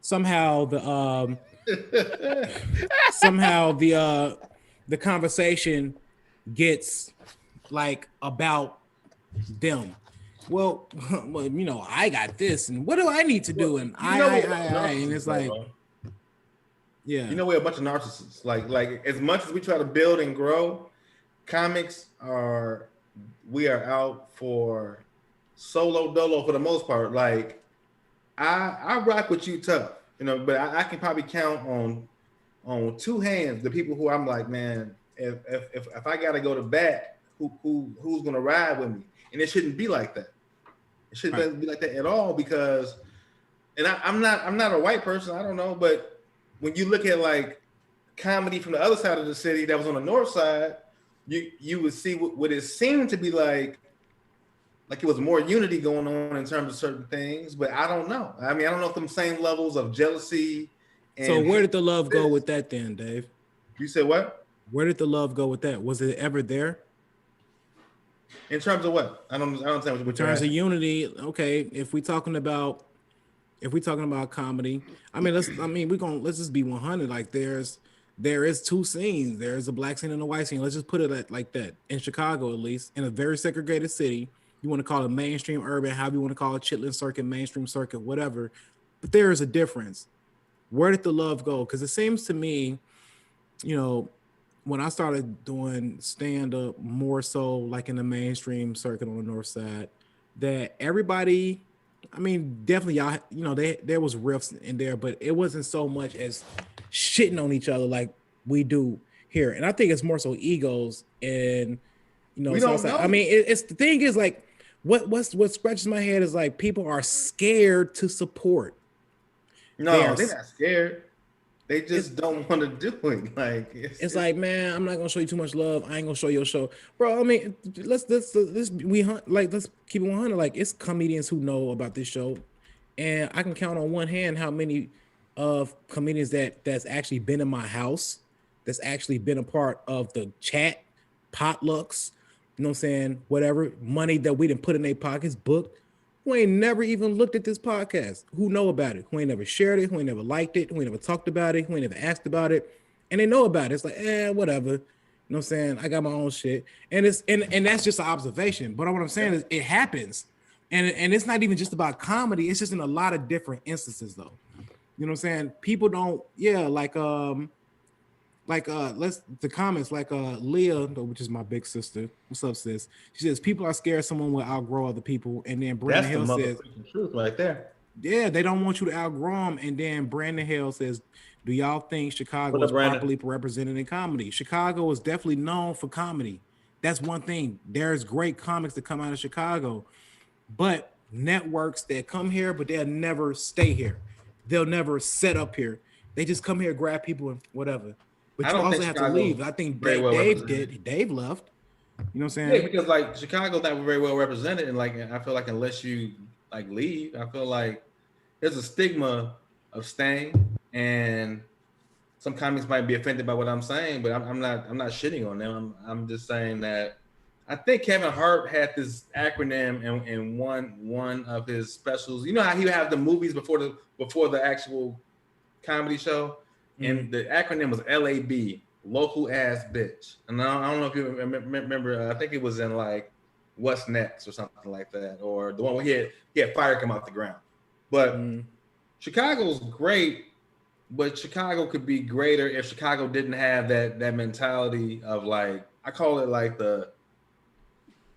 somehow the conversation gets like about them. Well, I got this, and what do I need to do? And and it's like, yeah, we're a bunch of narcissists. Like as much as we try to build and grow, comics we are out for solo dolo for the most part. Like I rock with you tough, but I can probably count on two hands the people who I'm like, man, if I gotta go to bat, who's gonna ride with me, and it shouldn't be like that. It shouldn't be like that at all because, and I'm not a white person. I don't know, but when you look at like comedy from the other side of the city that was on the north side, you would see what it seemed to be like it was more unity going on in terms of certain things, but I don't know. I mean, I don't know if them same levels of jealousy. So where did the love go with that then, Dave? You said what? Where did the love go with that? Was it ever there? In terms of what? I don't understand what in terms of unity. Okay, if we talking about comedy, let's just be 100. Like there is two scenes. There's a black scene and a white scene. Let's just put it like that. In Chicago, at least, in a very segregated city, you want to call it mainstream, urban, however you want to call it, Chitlin circuit, mainstream circuit, whatever. But there is a difference. Where did the love go? Because it seems to me, when I started doing stand-up more so like in the mainstream circuit on the north side, that everybody, definitely y'all, there was riffs in there, but it wasn't so much as shitting on each other like we do here. And I think it's more so egos and, we don't know. It's the thing is like, what scratches my head is like people are scared to support. No, they're not scared. They just don't want to do it. Like it's like, man, I'm not gonna show you too much love. I ain't gonna show your show, bro. Let's keep it 100. Like it's comedians who know about this show, and I can count on one hand how many of comedians that's actually been in my house, that's actually been a part of the chat, potlucks. You know what I'm saying? Whatever money that we didn't put in their pockets, booked. Who ain't never even looked at this podcast, who know about it, who ain't never shared it, who ain't never liked it, who ain't never talked about it, who ain't never asked about it, and they know about it. It's like, whatever. You know what I'm saying? I got my own shit. And that's just an observation. But what I'm saying is it happens. And it's not even just about comedy, it's just in a lot of different instances though. You know what I'm saying? People don't, the comments like Leah, which is my big sister. What's up, sis? She says people are scared someone will outgrow other people, and then Brandon Hill says, "Truth right there." Yeah, they don't want you to outgrow them. And then Brandon Hill says, "Do y'all think Chicago is properly represented in comedy? Chicago is definitely known for comedy. That's one thing. There's great comics that come out of Chicago, but networks that come here, but they'll never stay here. They'll never set up here. They just come here, grab people, and whatever." But you also have to leave. I think Dave did. Dave left. You know what I'm saying? Yeah, because like Chicago's not very well represented, and like I feel like unless you like leave, I feel like there's a stigma of staying, and some comics might be offended by what I'm saying, but I'm not shitting on them. I'm just saying that I think Kevin Hart had this acronym in one of his specials. You know how he would have the movies before the actual comedy show. And the acronym was LAB, local ass bitch. And I don't know if you remember. I think it was in like What's Next or something like that, or the one where he had fire come out the ground. But Chicago's great, but Chicago could be greater if Chicago didn't have that mentality of like, I call it like the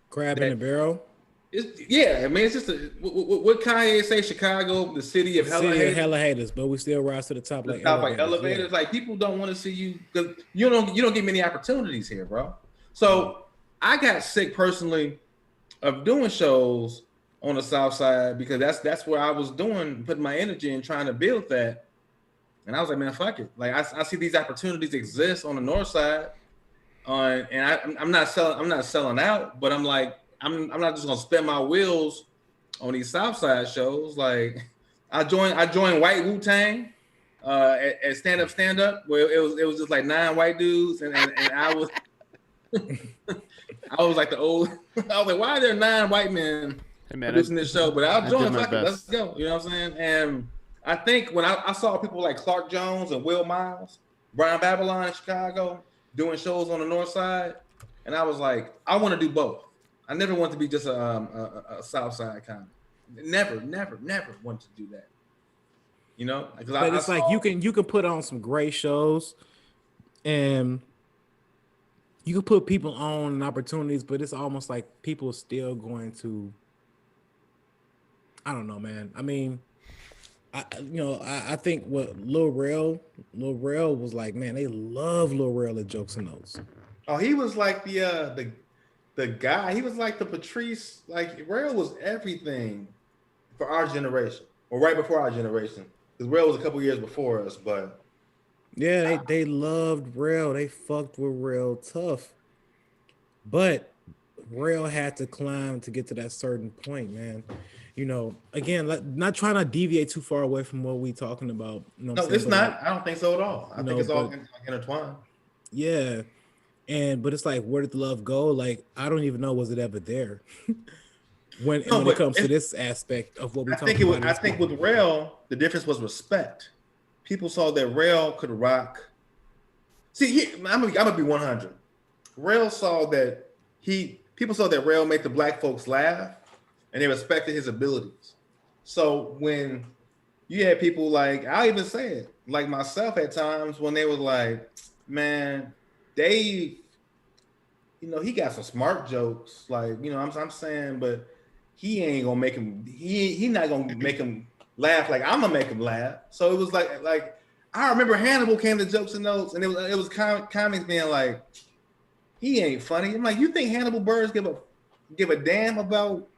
crab in the barrel. It's just what Kanye say. Chicago, the city of hella haters, but we still rise to the top like elevators. Yeah. Like people don't want to see you because you don't get many opportunities here, bro. So I got sick personally of doing shows on the South Side because that's where I was putting my energy and trying to build that. And I was like, man, fuck it. Like I see these opportunities exist on the North Side, and I'm not selling out, but I'm like. I'm not just gonna spin my wheels on these South Side shows. Like I joined White Wu-Tang at stand up where it was just like 9 white dudes and I was I was like the old I was like, why are there 9 white men producing this show? But I'll join. Let's go. You know what I'm saying? And I think when I saw people like Clark Jones and Will Miles, Brian Babylon in Chicago doing shows on the North Side, and I was like, I want to do both. I never want to be just a South Side comic. Never want to do that. You know, but it's like you can put on some great shows, and you can put people on opportunities, but it's almost like people are still going to. I don't know, man. I mean, I think what Lil Rel was like, man, they love Lil Rel at Jokes and Notes. Oh, he was like the the guy. He was like the Patrice. Like Rail was everything for our generation, or right before our generation. Because Rail was a couple years before us, but Yeah, they loved Rail. They fucked with Rail tough. But Rail had to climb to get to that certain point, man. Again, not trying to deviate too far away from what we talking about. You know what no, I'm saying? it's But not. I don't think so at all. I think it's all but intertwined. yeah. But it's like, where did the love go? Like, I don't even know, was it ever there? when No, when it but comes to this aspect of what we I think talking it was. about. I think with Rail, the difference was respect. People saw that Rail could rock. See, I'm gonna be 100. Rail saw that people saw that Rail made the black folks laugh, and they respected his abilities. So when you had people like, I'll even say it, like myself at times when they was like, man, Dave, he got some smart jokes, like, I'm saying, but he ain't gonna make him, he not gonna make him laugh like I'm gonna make him laugh. So it was like I remember Hannibal came to Jokes and Notes, and it was comics being like, he ain't funny. I'm like, you think Hannibal Buress give a damn about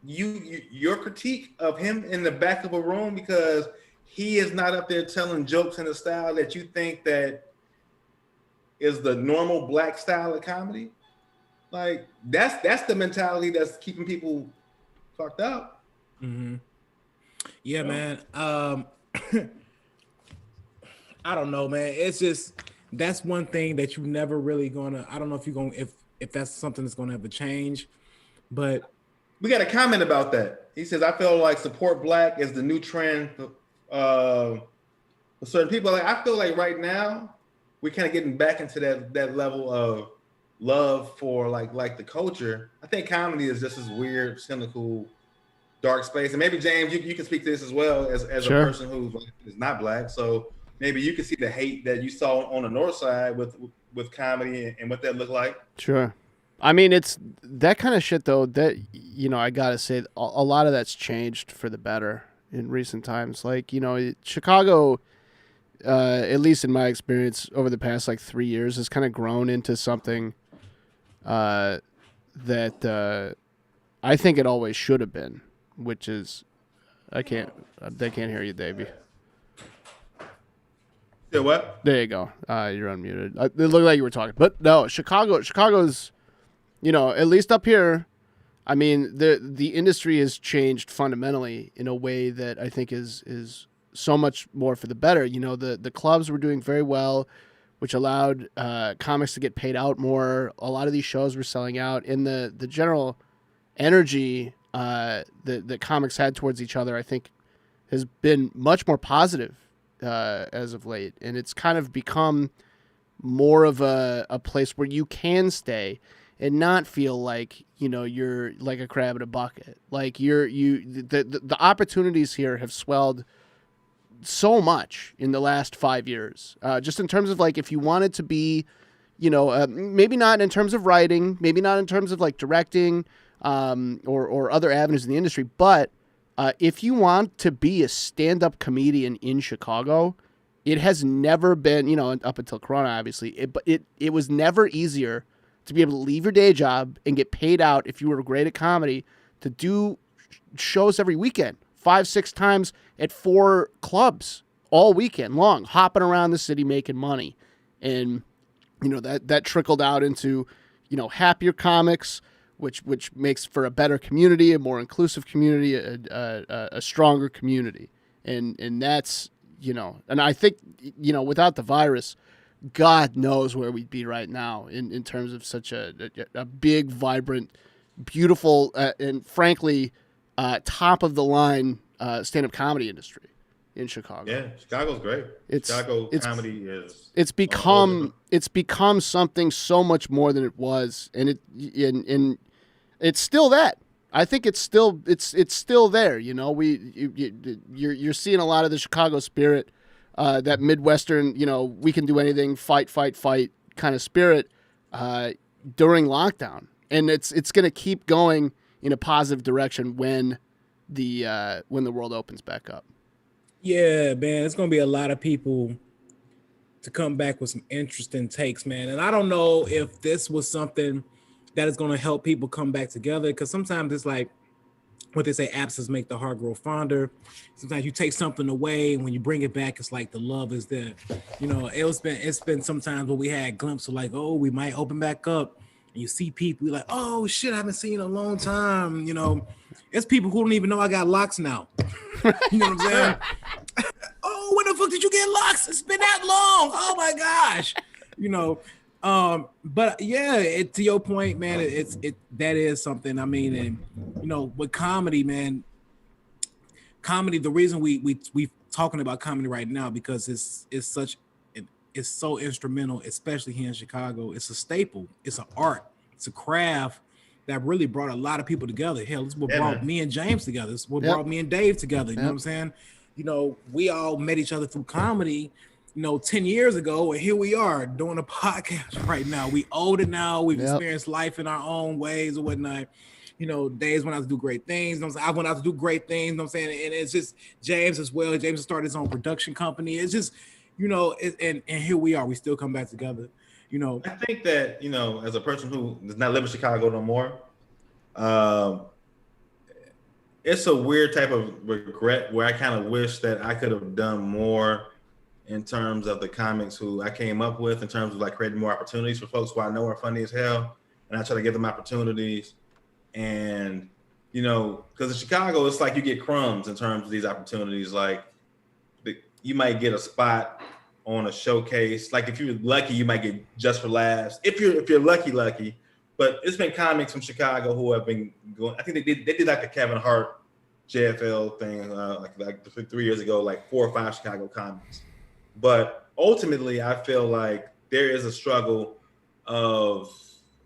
your critique of him in the back of a room because he is not up there telling jokes in a style that you think that is the normal black style of comedy? Like that's the mentality that's keeping people fucked up. Mm-hmm. Yeah, man. I don't know, man. It's just, that's one thing that you never really gonna. I don't know if you're gonna, if that's something that's gonna ever change, but we got a comment about that. He says, "I feel like support black is the new trend for certain people." Like I feel like right now we're kind of getting back into that level of love for like the culture. I think comedy is just this weird, cynical, dark space. And maybe James, you can speak to this as well as Sure. a person who is not black. So maybe you can see the hate that you saw on the north side with comedy and what that looked like. Sure. I mean, it's that kind of shit, though, that, I got to say, a lot of that's changed for the better in recent times. Like, Chicago, at least in my experience over the past, 3 years, has kind of grown into something that I think it always should have been, which is, they can't hear you, Davey. Yeah, what? There you go. You're unmuted. It looked like you were talking, but no, Chicago's, at least up here, I mean, the industry has changed fundamentally in a way that I think is so much more for the better. The clubs were doing very well, which allowed comics to get paid out more. A lot of these shows were selling out, and the general energy that comics had towards each other, I think, has been much more positive as of late, and it's kind of become more of a place where you can stay and not feel like you're like a crab in a bucket. Like the opportunities here have swelled so much in the last 5 years, just in terms of if you wanted to be, maybe not in terms of writing, maybe not in terms of directing, or other avenues in the industry, but if you want to be a stand-up comedian in Chicago, it has never been, up until Corona, obviously, but it was never easier to be able to leave your day job and get paid out if you were great at comedy to do shows every weekend, 5-6 times at 4 clubs all weekend long, hopping around the city making money. And, that trickled out into, happier comics, which makes for a better community, a more inclusive community, a stronger community. And that's, and I think, without the virus, God knows where we'd be right now in terms of such a big, vibrant, beautiful, and frankly, top of the line stand-up comedy industry in Chicago. Yeah, Chicago's great. Comedy is. It's become something so much more than it was, and it's still that. I think it's still there. You're seeing a lot of the Chicago spirit, that Midwestern, we can do anything, fight kind of spirit during lockdown, and it's going to keep going in a positive direction when the world opens back up. Yeah, man, it's gonna be a lot of people to come back with some interesting takes, man. And I don't know if this was something that is going to help people come back together. Because sometimes it's like what they say, absence make the heart grow fonder. Sometimes you take something away, and when you bring it back, it's like the love is there. You know, it's been sometimes where we had glimpses of like, oh, we might open back up, and you see people, you're like, oh shit, I haven't seen in a long time. You know, it's people who don't even know I got locks now. You know what I'm saying? Oh, when the fuck did you get locks? It's been that long. Oh my gosh. You know, but yeah, to your point, man, that is something. I mean, and you know, with comedy, man, comedy. The reason we talking about comedy right now because it's so instrumental, especially here in Chicago. It's a staple. It's an art. It's a craft that really brought a lot of people together. Hell, this is what brought me and James together. This is what brought me and Dave together. You know what I'm saying? You know, we all met each other through comedy, you know, 10 years ago, and here we are doing a podcast right now. We older now. We've experienced life in our own ways or whatnot. You know, Dave's went out to do great things. You know, I went out to do great things. You know what I'm saying? And it's just James as well. James started his own production company. It's just, you know, and here we are. We still come back together. You know, I think that, you know, as a person who does not live in Chicago no more, it's a weird type of regret where I kind of wish that I could have done more in terms of the comics who I came up with, in terms of like creating more opportunities for folks who I know are funny as hell. And I try to give them opportunities. And, you know, because in Chicago, it's like you get crumbs in terms of these opportunities. Like you might get a spot on a showcase. Like if you're lucky, you might get Just for Laughs. If you're lucky. But it's been comics from Chicago who have been going. I think they did like the Kevin Hart JFL thing like 3 years ago, like 4 or 5 Chicago comics. But ultimately, I feel like there is a struggle of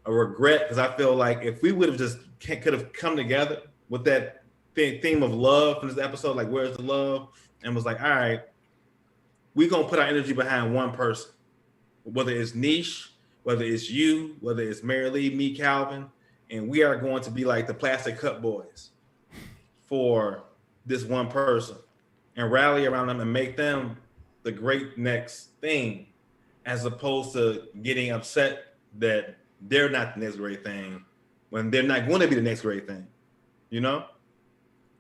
a regret because I feel like if we would have just could have come together with that theme of love from this episode, like where's the love, and was like, all right, we're gonna put our energy behind one person, whether it's Niche, whether it's you, whether it's Mary Lee, me, Calvin, and we are going to be like the Plastic Cup Boys for this one person and rally around them and make them the great next thing, as opposed to getting upset that they're not the next great thing when they're not going to be the next great thing, you know?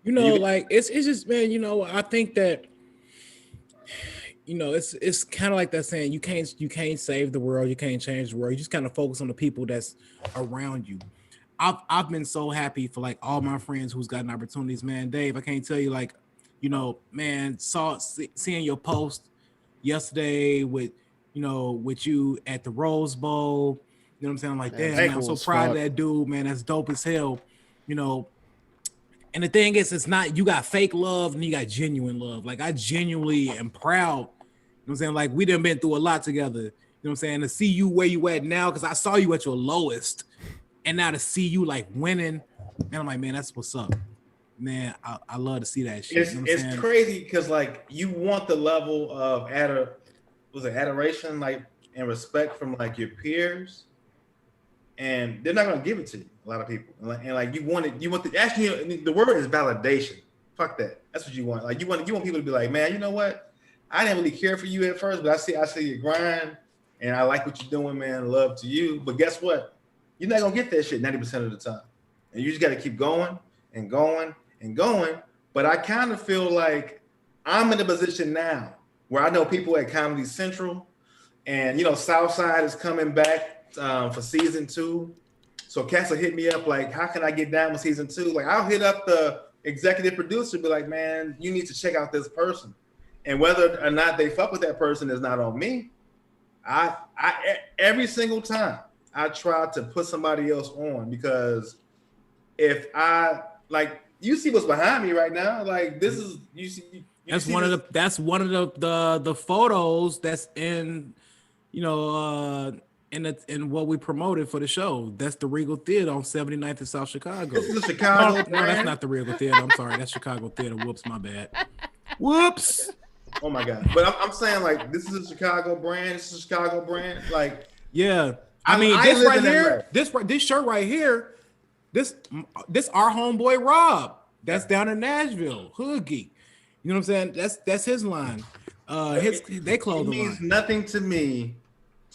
You know, like it's just, man, you know, I think that, you know, it's kind of like that saying, you can't save the world, you can't change the world. You just kind of focus on the people that's around you. I've been so happy for like all my friends who's gotten opportunities, man. Dave, I can't tell you, like, you know, man, seeing your post yesterday with you at the Rose Bowl. You know what I'm saying? I'm like, damn, man, I'm so proud of that dude, man. That's dope as hell. You know, and the thing is, it's not, you got fake love and you got genuine love. Like, I genuinely am proud. You know what I'm saying? Like, we done been through a lot together. You know what I'm saying? To see you where you at now, because I saw you at your lowest. And now to see you like winning, and I'm like, man, that's what's up. Man, I love to see that shit. It's crazy because like you want the level of adoration, like, and respect from like your peers, and they're not gonna give it to you. A lot of people, and like you want the actually the word is validation. Fuck that. That's what you want. Like you want people to be like, man, you know what? I didn't really care for you at first, but I see your grind, and I like what you're doing, man. Love to you. But guess what? You're not gonna get that shit 90% of the time, and you just got to keep going and going and going. But I kind of feel like I'm in a position now where I know people at Comedy Central, and you know, Southside is coming back for season 2. So Castle hit me up like, how can I get down with season 2? Like, I'll hit up the executive producer, be like, man, you need to check out this person, and whether or not they fuck with that person is not on me. I every single time I try to put somebody else on, because if I like, you see what's behind me right now. Like, this is that's one of the photos that's in, you know, in what we promoted for the show. That's the Regal Theater on 79th in South Chicago. This is Chicago. No, that's not the Regal Theater. I'm sorry, that's Chicago Theater. Whoops, my bad. Whoops. Oh my God. But I'm saying, like, this is a Chicago brand. This is a Chicago brand. Like, yeah. I mean, this right here, this shirt right here, this our homeboy Rob. That's down in Nashville, Hood Geek. You know what I'm saying? That's his line. They clothes. It means nothing to me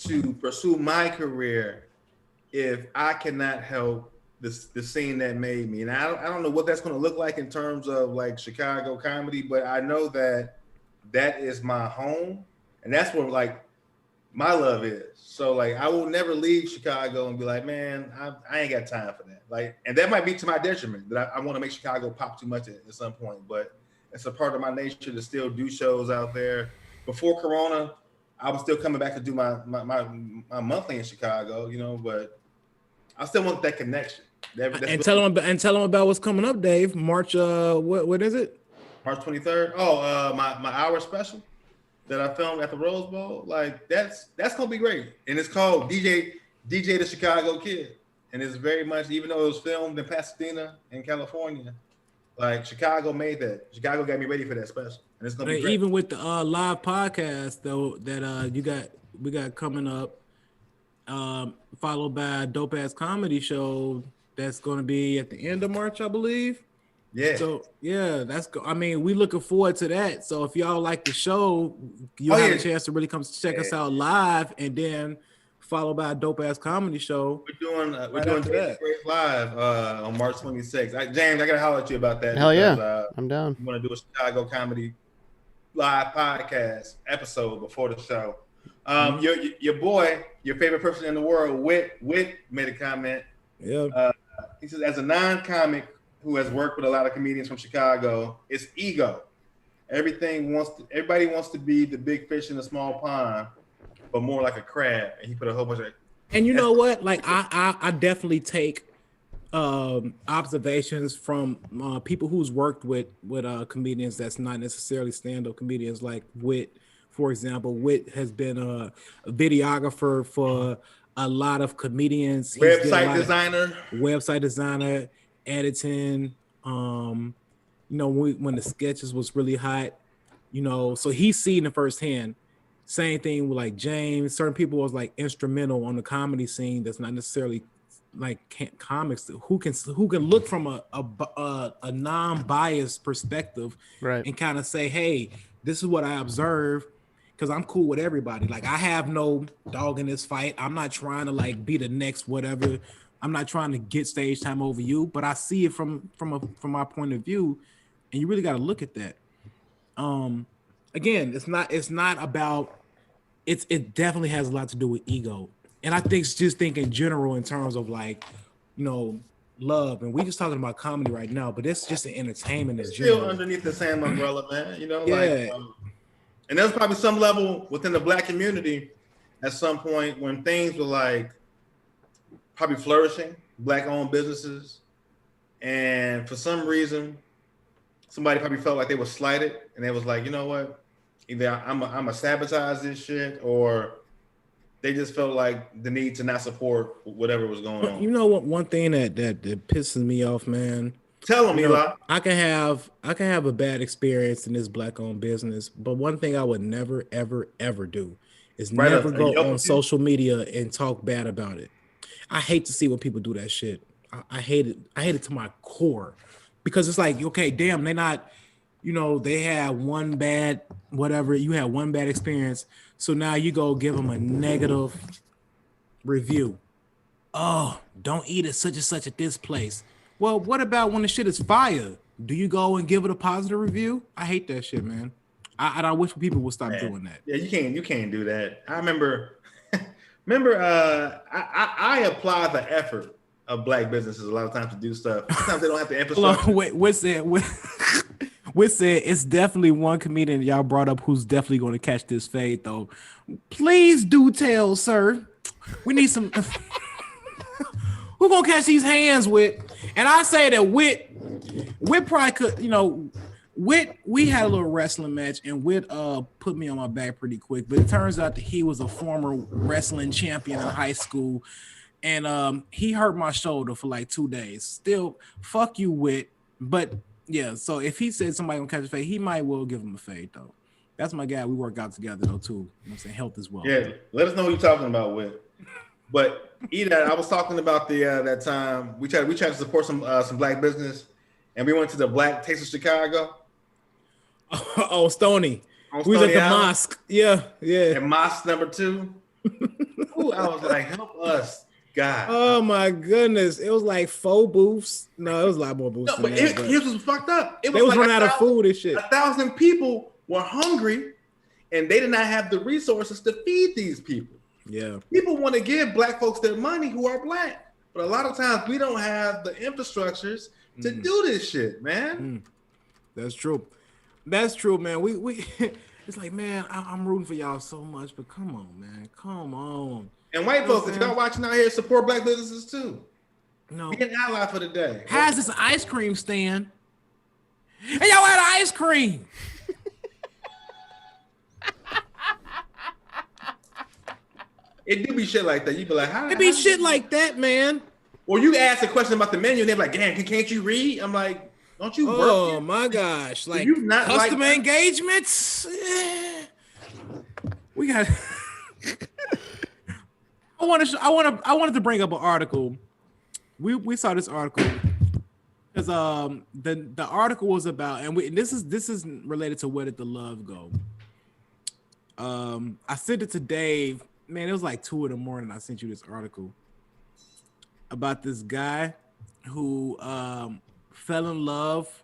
to pursue my career if I cannot help the scene that made me. And I don't know what that's going to look like in terms of like Chicago comedy, but I know that is my home, and that's where like my love is. So like I will never leave Chicago and be like, man, I ain't got time for that. Like, and that might be to my detriment that I want to make Chicago pop too much at some point, but it's a part of my nature to still do shows out there. Before Corona, I was still coming back to do my monthly in Chicago, you know, but I still want that connection. And tell them about what's coming up, Dave. March what is it? March 23rd. Oh, my hour special that I filmed at the Rose Bowl. Like that's gonna be great. And it's called DJ the Chicago Kid. And it's very much, even though it was filmed in Pasadena in California, like Chicago made that. Chicago got me ready for that special. And it's gonna be great. Even with the live podcast though that we got coming up, followed by a dope ass comedy show that's gonna be at the end of March, I believe. Yeah. So yeah, I mean, we looking forward to that. So if y'all like the show, you'll have a chance to really come check us out live, and then followed by a dope ass comedy show. We're doing Great live on March 26th. James, I gotta holler at you about that. Hell because, yeah, I'm down. We want to do a Chicago comedy live podcast episode before the show. Your boy, your favorite person in the world, Wit made a comment. Yeah. He says, as a non-comic who has worked with a lot of comedians from Chicago, it's ego. Everybody wants to be the big fish in the small pond, but more like a crab. And he put a whole bunch of. And you know what? Like I definitely take observations from people who's worked with comedians that's not necessarily stand-up comedians. Like Wit, for example. Wit has been a videographer for a lot of comedians. Website designer, editing. You know, when the sketches was really hot, you know, so he's seen it firsthand. Same thing with like James. Certain people was like instrumental on the comedy scene that's not necessarily like comics who can look from a non-biased perspective, right, and kind of say, hey, this is what I observe, because I'm cool with everybody. Like I have no dog in this fight. I'm not trying to like be the next whatever. I'm not trying to get stage time over you, but I see it from my point of view, and you really got to look at that. Again, it's not about it definitely has a lot to do with ego. And I think in general in terms of like, you know, love. And we just talking about comedy right now, but it's just an entertainment. It's still underneath the same umbrella, man. You know, yeah. Like, and there's probably some level within the Black community at some point when things were like probably flourishing, Black-owned businesses, and for some reason, somebody probably felt like they were slighted, and they was like, you know what? Either I'm a sabotage this shit, or they just felt like the need to not support whatever was going on. You know what? One thing that pisses me off, man. Tell them, Eli. I can have a bad experience in this Black-owned business, but one thing I would never, ever, ever do is never go on social media and talk bad about it. I hate to see when people do that shit. I hate it. I hate it to my core, because it's like, okay, damn, they're not. You know, they had one bad whatever. You had one bad experience, so now you go give them a negative review. Oh, don't eat at such and such at this place. Well, what about when the shit is fire? Do you go and give it a positive review? I hate that shit, man. I wish people would stop doing that. Yeah, you can't do that. I remember I apply the effort of Black businesses a lot of times to do stuff. Sometimes they don't have the infrastructure. Wait, said it's definitely one comedian y'all brought up who's definitely going to catch this fade, though. Please do tell, sir. We need some. Who gonna catch these hands with? And I say that Wit probably could, you know, Wit, we had a little wrestling match, and Wit put me on my back pretty quick. But it turns out that he was a former wrestling champion in high school, and he hurt my shoulder for like 2 days. Still, fuck you, Wit. But yeah, so if he said somebody gonna catch a fade, he might well give him a fade though. That's my guy. We work out together though too. You know what I'm saying? Health as well. Yeah, let us know what you're talking about, Wit. But I was talking about the that time we tried to support some Black business, and we went to the Black Taste of Chicago. Oh, Stony. We was at the mosque. Yeah. And mosque number 2. Ooh, I was like, help us God. Oh my goodness. It was like 4 booths. No, it was a lot more booths No, than but that. here's what's fucked up. It They was was like running out of food and shit. 1,000 people were hungry, and they did not have the resources to feed these people. Yeah. People want to give black folks their money who are black, but a lot of times we don't have the infrastructures to do this shit, man. That's true. That's true, man. We it's like, man, I'm rooting for y'all so much, but come on, man. Come on. And white folks, if y'all watching out here, support black businesses too. No. Be an ally for the day. How's this ice cream stand? And y'all had ice cream. It do be shit like that. You be like, how? It be shit like that, man. Or you ask a question about the menu, and they're like, damn, can't you read? I'm like, don't you work? Oh my gosh. Like you not customer like- engagements. We got I wanted to bring up an article. We saw this article because the article was about, and this is related to Where Did the Love Go. I sent it to Dave. Man, it was like 2 a.m. I sent you this article about this guy who fell in love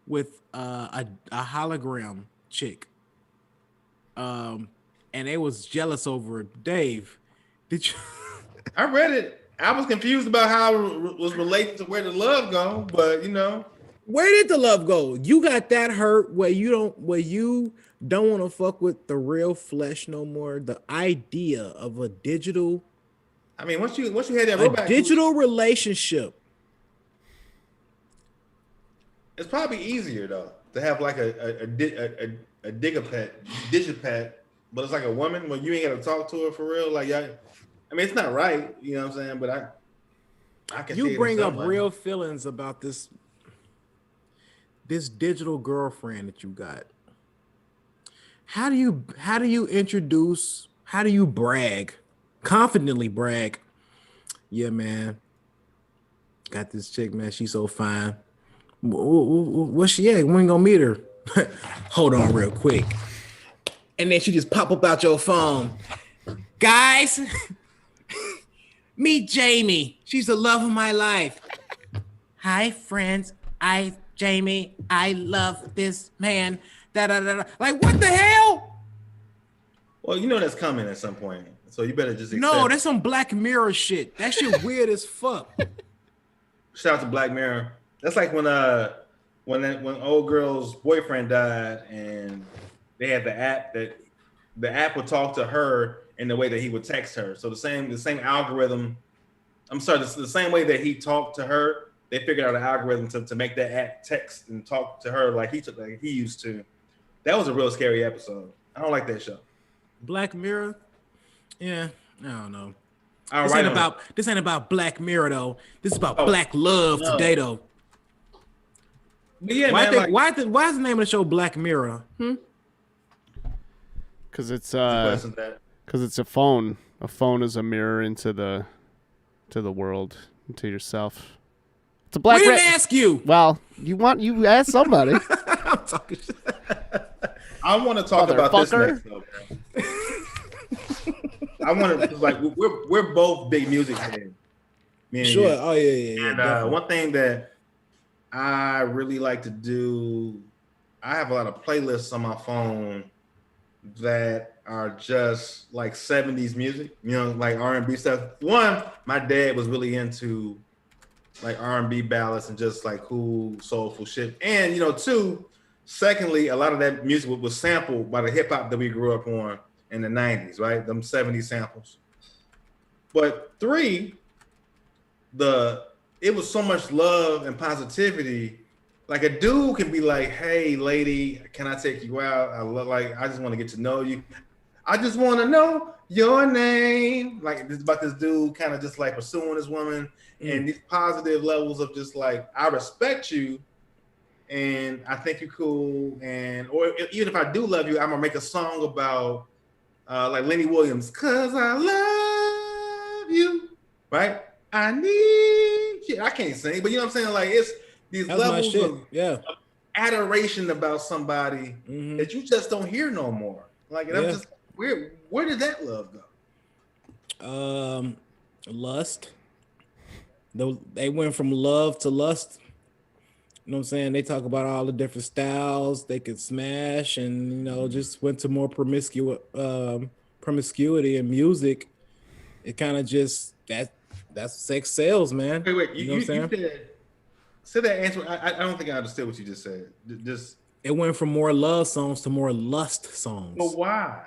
with a hologram chick. And they was jealous over it. Dave, did you? I read it. I was confused about how it was related to Where the Love Go, but you know. Where did the love go? You got that hurt where you don't want to fuck with the real flesh no more. The idea of a digital, I mean, once you had that robot, digital relationship. it's probably easier though to have like a digipet, but it's like a woman when you ain't got to talk to her for real. Like, I mean, it's not right, you know what I'm saying? But I can. You bring up real feelings about this digital girlfriend that you got. How do you introduce? How do you brag? Confidently brag. Yeah, man. Got this chick, man. She's so fine. What's she at? When you gonna meet her? Hold on real quick. And then she just pop up out your phone. Guys, meet Jamie. She's the love of my life. Hi, friends. Jamie. I love this man. Da, da, da, da. Like, what the hell? Well, you know that's coming at some point, so you better just accept. No, that's some Black Mirror shit. That shit weird as fuck. Shout out to Black Mirror. That's like when old girl's boyfriend died, and they had the app that the app would talk to her in the way that he would text her. So the same algorithm. I'm sorry, the same way that he talked to her, they figured out an algorithm to make that app text and talk to her like he used to. That was a real scary episode. I don't like that show. Black Mirror? Yeah, I don't know. This ain't about Black Mirror though. This is about black love today though. But yeah, why is the name of the show Black Mirror? Because it's a phone. A phone is a mirror into the world, into yourself. It's a black. We didn't ask you. Well, you asked somebody. I'm talking shit. I want to talk about this next though, bro. I want to like we're both big music fans. Sure. You. Oh yeah. And one thing that I really like to do, I have a lot of playlists on my phone that are just like 70s music, you know, like R&B stuff. One, my dad was really into like R&B ballads and just like cool, soulful shit. And, you know, two, secondly, a lot of that music was sampled by the hip hop that we grew up on in the 90s, right? Them 70s samples. But three, it was so much love and positivity. Like a dude can be like, hey, lady, can I take you out? I just want to get to know you. I just want to know your name. Like it's about this dude kind of just like pursuing this woman and these positive levels of just like, I respect you and I think you're cool. Or even if I do love you, I'm gonna make a song about like Lenny Williams, 'cause I love you, right? I need you. I can't sing, but you know what I'm saying? Like it's these levels of adoration about somebody that you just don't hear no more. Like, and I'm just where did that love go? Lust. They went from love to lust. You know what I'm saying? They talk about all the different styles they could smash, and just went to more promiscuity in music. It kind of just that's sex sales, man. Wait. You know what I'm You saying? said that answer. I don't think I understood what you just said. Just It went from more love songs to more lust but songs. why?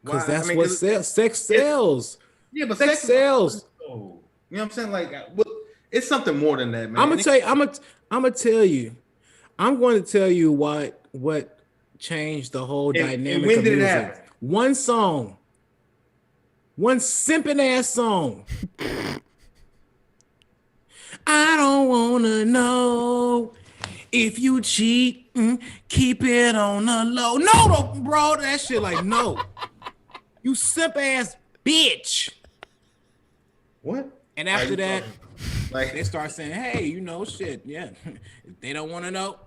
Because Why? I that's mean, what sells. Sex sells. yeah, but Sex sex is sells. oh, you know what I'm saying? Like, well, it's something more than that, I'm man. gonna tell you. I'm gonna tell you. I'm going to tell you what changed the whole And dynamic when of did it music. happen? One song, one simping ass song. I don't wanna know if you cheat. Keep it on the low. No, bro, that shit like no. You simp ass bitch. What? And after that, like they start saying, hey, shit, yeah. They don't want to know.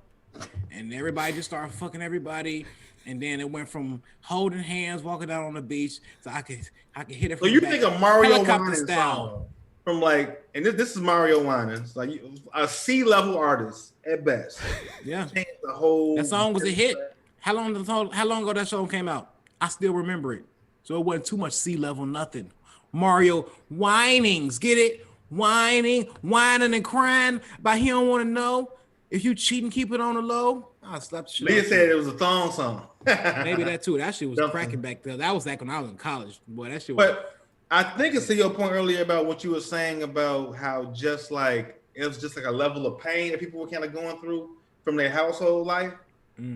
And everybody just started fucking everybody. And then it went from holding hands, walking down on the beach, so I could hit it so from you the back. think a Mario Helicopter Winans style. song from like, and this is Mario Winans, like a C-level artist at best. Yeah. Changed the whole. That song was a hit. How long ago that song came out? I still remember it. So it wasn't too much C-level, nothing. Mario whinings, get it? Whining and crying about he don't want to know. If you cheat and keep it on the low, I'll slap the shit Leah out said you. it was a thong song. Maybe that too. That shit was Something. cracking back there. That was like when I was in college. Boy, that shit was. But I think it's to your point earlier about what you were saying about how just like it was just like a level of pain that people were kind of going through from their household life.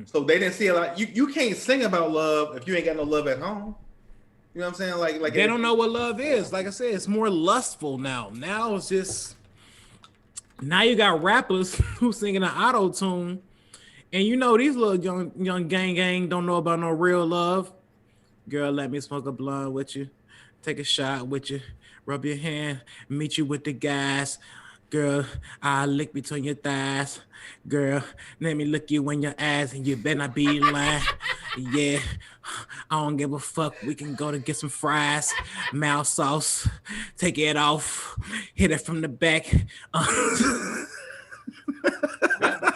So they didn't see a lot. You can't sing about love if you ain't got no love at home. You know what I'm saying? Like They don't know what love is. Like I said, it's more lustful now. Now it's just. Now you got rappers who singing an auto tune, and these little young gang don't know about no real love. Girl, let me smoke a blunt with you, take a shot with you, rub your hand, meet you with the guys. Girl, I lick between your thighs. Girl, let me look you in your eyes, and you better not be lying. Yeah, I don't give a fuck. We can go to get some fries, mouth sauce, take it off, hit it from the back. I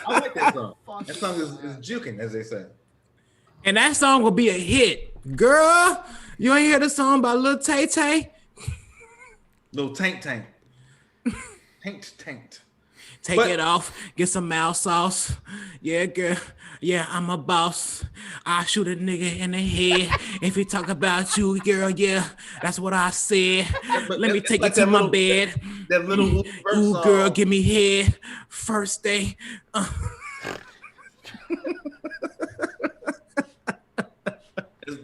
like that song. That song is juking, as they say. And that song will be a hit. Girl, you ain't hear the song by Lil Tay Tay? Little tank. Tanked. Take it off, get some mouth sauce. Yeah, girl. Yeah, I'm a boss. I shoot a nigga in the head. If he talk about you, girl, yeah, that's what I said. Let me take like it to my little, bed. That little Ooh, song. girl, give me head. First day.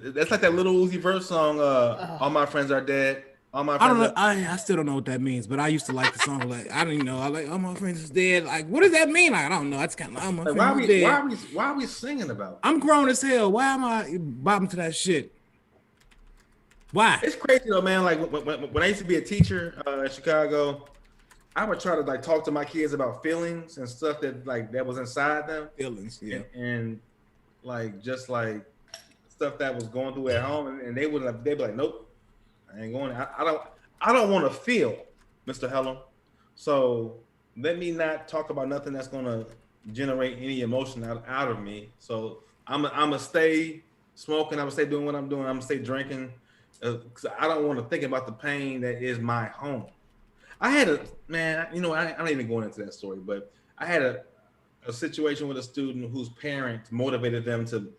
That's like that little Uzi Vert song. All my friends are dead. All my I don't friends. know. I still don't know what that means, but I used to like the song. Like I didn't know. I like all my friends is dead. Like what does that mean? Like, I don't know. It's kind of like all my friends is dead. Why are we singing about? I'm grown as hell. Why am I bobbing to that shit? Why? It's crazy though, man. Like when I used to be a teacher in Chicago, I would try to like talk to my kids about feelings and stuff that was inside them. Feelings, yeah. And like just like stuff that was going through at home, and they'd be like, nope, I ain't going. I don't want to feel, Mr. Helen. So let me not talk about nothing that's gonna generate any emotion out of me. So I'm gonna stay smoking. I'm gonna stay doing what I'm doing. I'm gonna stay drinking. Because I don't want to think about the pain that is my home. I had I don't even go into that story, but I had a situation with a student whose parents motivated them to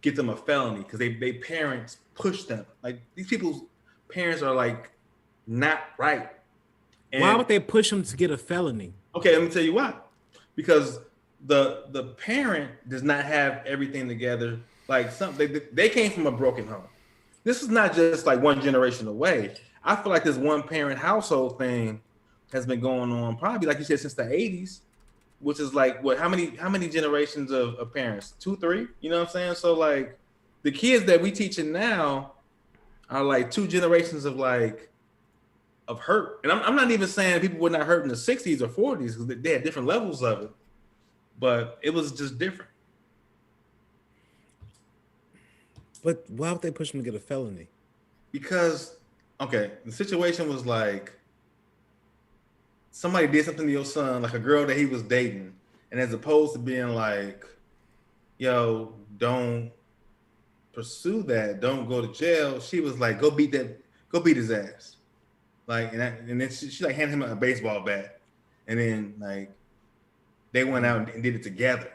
get them a felony because they parents pushed them. Like these people's parents are like not right. And why would they push them to get a felony? Okay, let me tell you why. Because the parent does not have everything together. Like they came from a broken home. This is not just like one generation away. I feel like this one parent household thing has been going on probably, like you said, since the 80s, which is like what, how many generations of parents? 2, 3? You know what I'm saying? So like the kids that we teaching now are like 2 generations of hurt. And I'm not even saying people were not hurt in the 60s or 40s because they had different levels of it, but it was just different. But why would they push them to get a felony? Because okay, the situation was like somebody did something to your son, like a girl that he was dating, and as opposed to being like, yo, don't pursue that, don't go to jail, she was like, go beat his ass. Like, and then she like handed him a baseball bat, and then like they went out and did it together.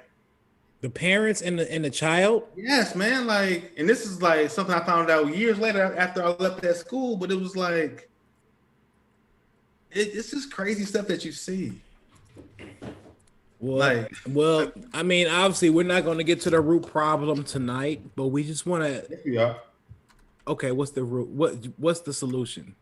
The parents and the child. Yes, man. Like, and this is like something I found out years later after I left that school, but it was like, it's just crazy stuff that you see. Well, I mean, obviously, we're not going to get to the root problem tonight, but we just want to. Yes, we are. Okay, what's the root? What's the solution?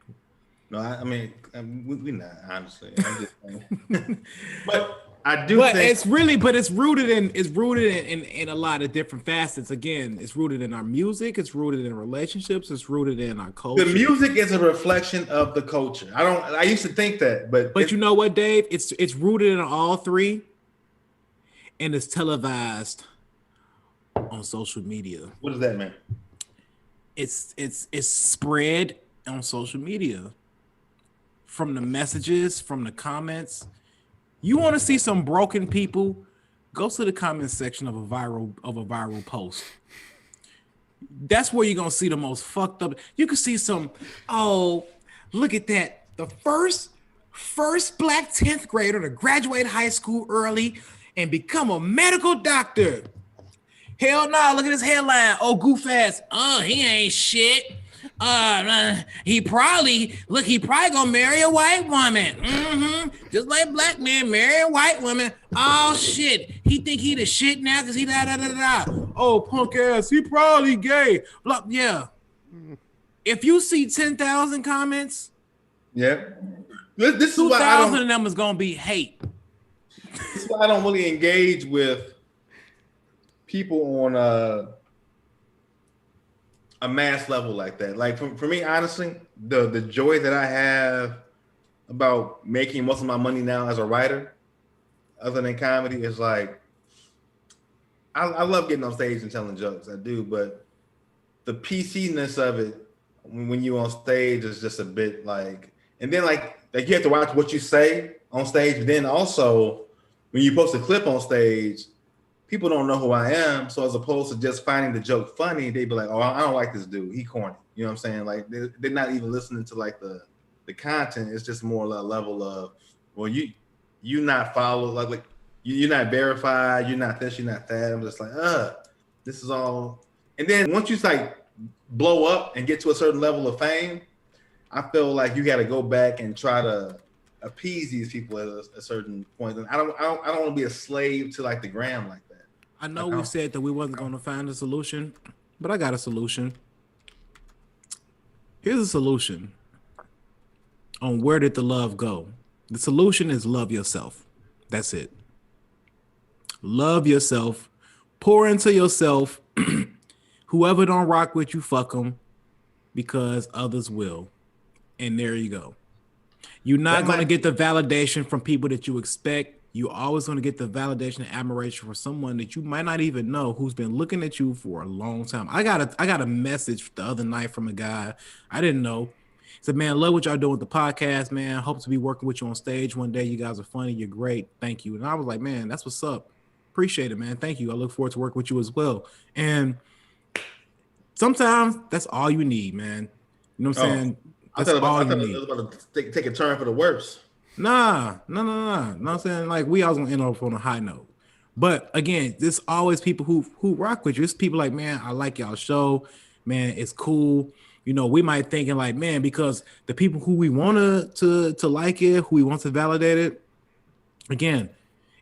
No, I mean, we're not, honestly. I'm just saying. But I do think it's rooted in a lot of different facets. Again, it's rooted in our music, it's rooted in relationships, it's rooted in our culture. The music is a reflection of the culture. I used to think that, but you know what, Dave? It's rooted in all three, and it's televised on social media. What does that mean? It's spread on social media. From the messages, from the comments. You want to see some broken people? Go to the comment section of a viral post. That's where you're gonna see the most fucked up. You can see some, oh, look at that. The first black 10th grader to graduate high school early and become a medical doctor. Hell no, look at this headline. Oh, goof ass. Oh, he ain't shit. He probably gonna marry a white woman. Just like black men marry a white woman. Oh shit, he think he the shit now because he da. Oh, punk ass, he probably gay. Blah, yeah. If you see 10,000 comments, yeah, this is 2,000 of them is gonna be hate. This is why I don't really engage with people on a mass level like that. Like for me, honestly, the joy that I have about making most of my money now as a writer, other than comedy, is like I love getting on stage and telling jokes. I do, but the PC-ness of it when you on stage is just a bit like, and then like you have to watch what you say on stage, but then also when you post a clip on stage, people don't know who I am. So as opposed to just finding the joke funny, they'd be like, oh, I don't like this dude. He corny. You know what I'm saying? Like they're not even listening to like the content. It's just more a level of, well, you not followed, like you're not verified. You're not this, you're not that. I'm just like, this is all. And then once you like blow up and get to a certain level of fame, I feel like you got to go back and try to appease these people at a certain point. And I don't want to be a slave to like the gram like that. I know we said that we wasn't going to find a solution, but I got a solution. Here's a solution on where did the love go. The solution is love yourself. That's it. Love yourself. Pour into yourself. Whoever don't rock with you, fuck them, because others will. And there you go. You're not going to get the validation from people that you expect. You're always going to get the validation and admiration from someone that you might not even know, who's been looking at you for a long time. I got a message the other night from a guy I didn't know. He said, man, love what y'all doing with the podcast, man. Hope to be working with you on stage one day. You guys are funny. You're great. Thank you. And I was like, man, that's what's up. Appreciate it, man. Thank you. I look forward to working with you as well. And sometimes that's all you need, man. You know what I'm saying? I thought it was about to take a turn for the worse. Nah. You know what I'm saying? Like, we always gonna end up on a high note. But again, there's always people who rock with you. It's people like, man, I like y'all show. Man, it's cool. You know, we might thinking like, man, because the people who we want to like it, who we want to validate it, again,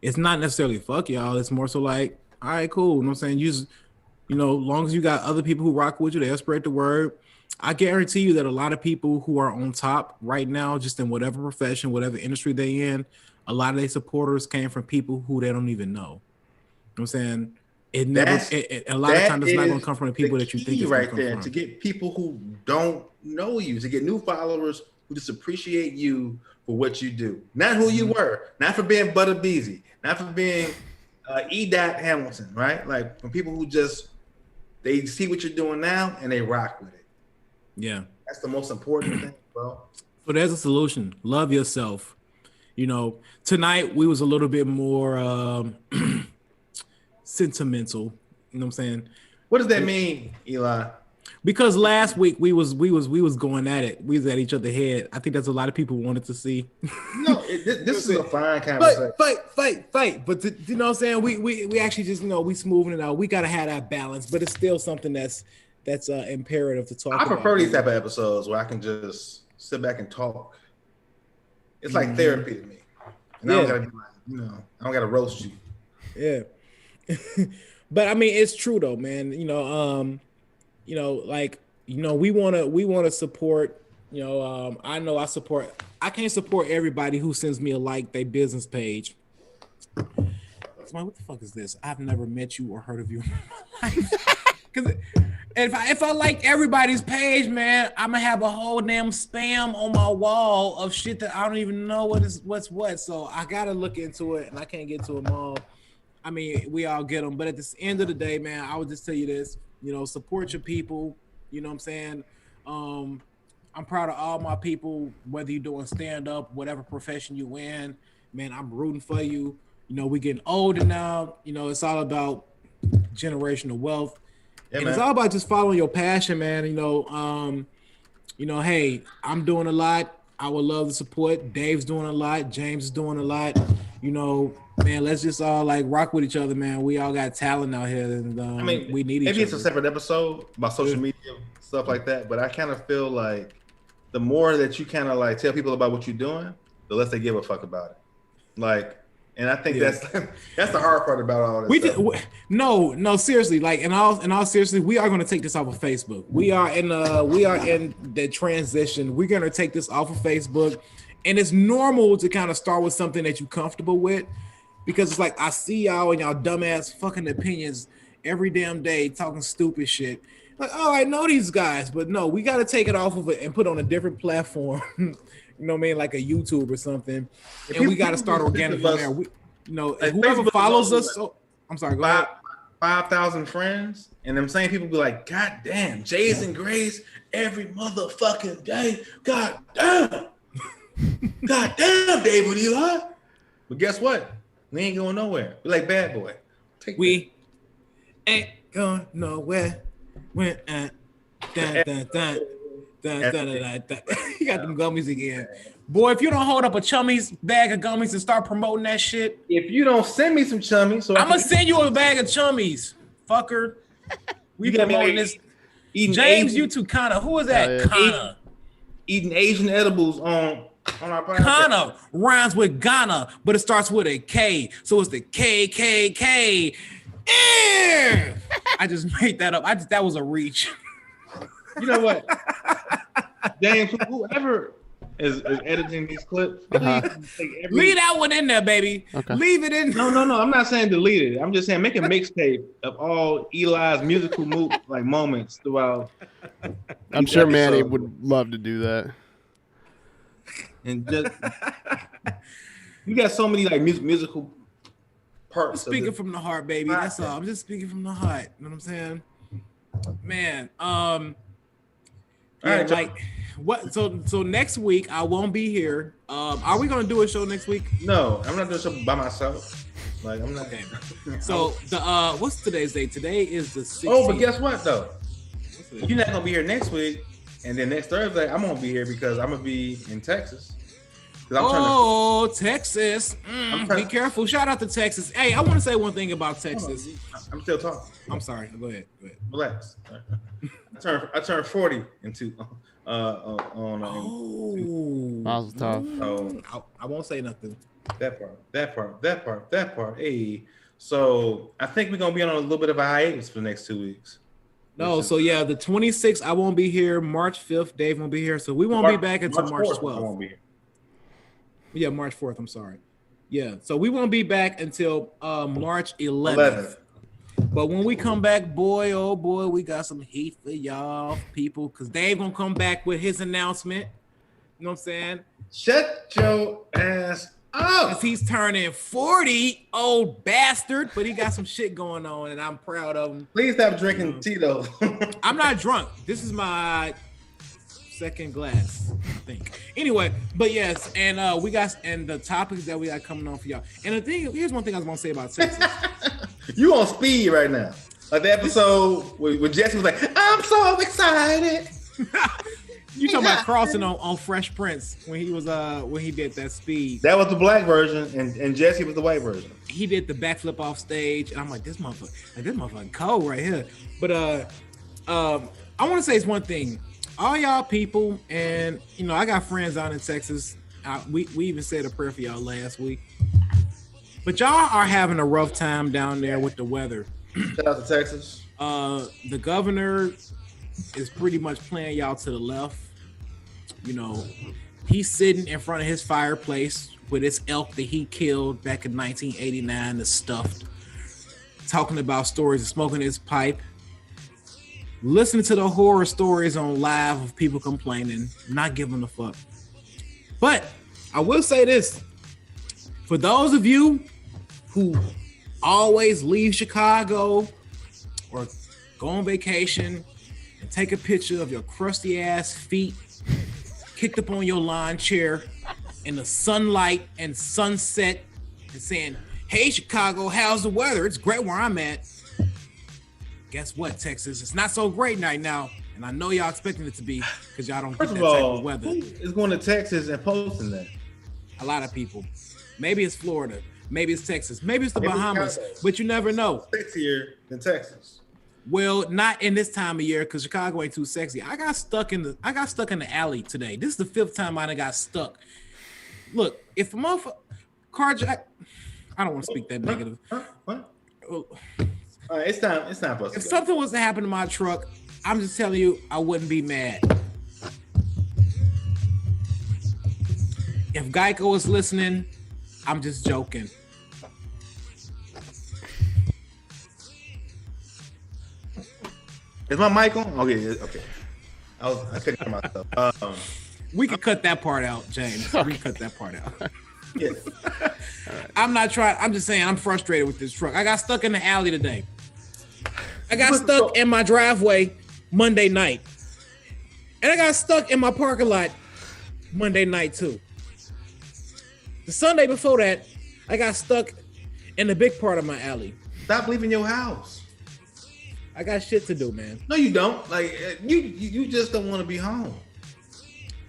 it's not necessarily fuck y'all. It's more so like, all right, cool. You know what I'm saying? As long as you got other people who rock with you, they'll spread the word. I guarantee you that a lot of people who are on top right now, just in whatever profession, whatever industry they in, a lot of their supporters came from people who they don't even know. You know what I'm saying? A lot of times it's not going to come from the people that you think it's right there. To get people who don't know you, to get new followers who just appreciate you for what you do, not who you were, not for being Butter Beasy, not for being E-Dot Hamilton, right? Like from people who just they see what you're doing now and they rock with it. Yeah. That's the most important thing, bro. So there's a solution. Love yourself. You know, tonight we was a little bit more sentimental. You know what I'm saying? What does that mean, Eli? Because last week we was going at it. We was at each other's head. I think that's a lot of people wanted to see. No, this is a fine conversation. Fight. But you know what I'm saying? We actually just, you know, we smoothing it out. We gotta have that balance, but it's still something that's imperative to talk about. I prefer these type of episodes where I can just sit back and talk. It's like therapy to me. And I don't gotta be like, you know, I don't gotta roast you. Yeah. But I mean, it's true though, man. Like, we wanna support, I know I can't support everybody who sends me a like their business page. What the fuck is this? I've never met you or heard of you in my life. Cause if I like everybody's page, man, I'm gonna have a whole damn spam on my wall of shit that I don't even know what's what. So I gotta look into it, and I can't get to them all. I mean, we all get them, but at the end of the day, man, I would just tell you this: support your people. You know what I'm saying? I'm proud of all my people, whether you're doing stand up, whatever profession you in. Man, I'm rooting for you. We getting older now. It's all about generational wealth. Yeah, and it's all about just following your passion, man. Hey, I'm doing a lot. I would love the support. Dave's doing a lot. James is doing a lot. Man, let's just all like rock with each other, man. We all got talent out here, and we need each other. Maybe it's a separate episode about social media stuff like that, but I kind of feel like the more that you kind of like tell people about what you're doing, the less they give a fuck about it. Like. And I think that's the hard part about all this. No, seriously. Like in all seriously, we are going to take this off of Facebook. We are in the transition. We're going to take this off of Facebook, and it's normal to kind of start with something that you're comfortable with, because it's like I see y'all and y'all dumbass fucking opinions every damn day talking stupid shit. Like, oh, I know these guys, but no, we got to take it off of it and put it on a different platform. You know what I mean? Like a YouTube or something. And we got to start organic from there. Whoever follows us. I'm sorry, go ahead. 5,000 friends. And them same people be like, God damn, Jays and Grays every motherfucking day. God damn. God damn, David Eli. But guess what? We ain't going nowhere. We like Bad Boy. We ain't going nowhere. When you got them gummies again. Boy, if you don't hold up a Chummies bag of gummies and start promoting that shit. If you don't send me some Chummies. So I'm going to send you a bag of Chummies, fucker. We promoting this. James, you two Kana. Who is that? Kana. Eating Asian edibles on our podcast. Kana rhymes with Ghana, but it starts with a K. So it's the KKK. I just made that up. That was a reach. You know what? James, whoever is editing these clips, leave that one in there, baby. Okay. Leave it in. No. I'm not saying delete it. I'm just saying make a mixtape of all Eli's musical moments throughout. I'm sure Manny would love to do that. And just you got so many like musical parts. Speaking from the heart, baby. That's all. I'm just speaking from the heart. You know what I'm saying? Man, yeah, like what? So next week I won't be here. Are we gonna do a show next week? No, I'm not doing a show by myself. Like I'm not. Okay. So what's today's date? Today is the 16th. Oh, but guess what though? You're not gonna be here next week, and then next Thursday I'm gonna be here because I'm gonna be in Texas. Texas! Be careful. Shout out to Texas. Hey, I want to say one thing about Texas. I'm still talking. I'm sorry. Go ahead. Relax. I turned 40 on. Mazel tov. So I won't say nothing. That part. Hey, so I think we're gonna be on a little bit of a hiatus for the next 2 weeks. No, so yeah, the 26th I won't be here. March 5th, Dave won't be here, so we won't be back until March 12th. I won't be here. Yeah, March 4th. I'm sorry. Yeah, so we won't be back until March 11th. But when we come back, boy, oh boy, we got some heat for y'all people, because Dave gonna come back with his announcement. You know what I'm saying? Shut your ass up. Because he's turning 40, old bastard, but he got some shit going on, and I'm proud of him. Please stop drinking Tito's. I'm not drunk. This is my second glass, I think. Anyway, but yes, and we got and the topics that we got coming on for y'all. And the thing, here's one thing I was gonna say about Texas. You on speed right now. Like the episode where Jesse was like, "I'm so excited." You talking about crossing on Fresh Prince when he was when he did that speed. That was the black version, and Jesse was the white version. He did the backflip off stage, and I'm like, this motherfucker cold right here. But I want to say it's one thing. All y'all people, and you know, I got friends out in Texas. We even said a prayer for y'all last week. But y'all are having a rough time down there with the weather. Shout out to Texas. The governor is pretty much playing y'all to the left. You know, he's sitting in front of his fireplace with his elk that he killed back in 1989 that's stuffed, talking about stories and smoking his pipe, listening to the horror stories on live of people complaining, not giving a fuck. But I will say this, for those of you who always leave Chicago or go on vacation and take a picture of your crusty ass feet kicked up on your lawn chair in the sunlight and sunset and saying, "Hey Chicago, how's the weather? It's great where I'm at." Guess what, Texas? It's not so great right now. And I know y'all expecting it to be because y'all don't get that type of weather. Who is going to Texas and posting that? A lot of people. Maybe it's Florida. Maybe it's Texas. Maybe it's the Bahamas. But you never know. Sexier than Texas. Well, not in this time of year because Chicago ain't too sexy. I got stuck in the alley today. This is the 5th time I done got stuck. Look, if a motherfucker carjack, I don't want to speak that negative. What? All right, it's time for us. If something was to happen to my truck, I'm just telling you, I wouldn't be mad. If Geico is listening, I'm just joking. Is my mic on? Okay. I couldn't hear myself. We could cut that part out, James. We can cut that part out. Yeah. Right. I'm not trying. I'm just saying I'm frustrated with this truck. I got stuck in the alley today. I got stuck in my driveway Monday night. And I got stuck in my parking lot Monday night too. The Sunday before that, I got stuck in the big part of my alley. Stop leaving your house. I got shit to do, man. No, you don't. Like you just don't want to be home.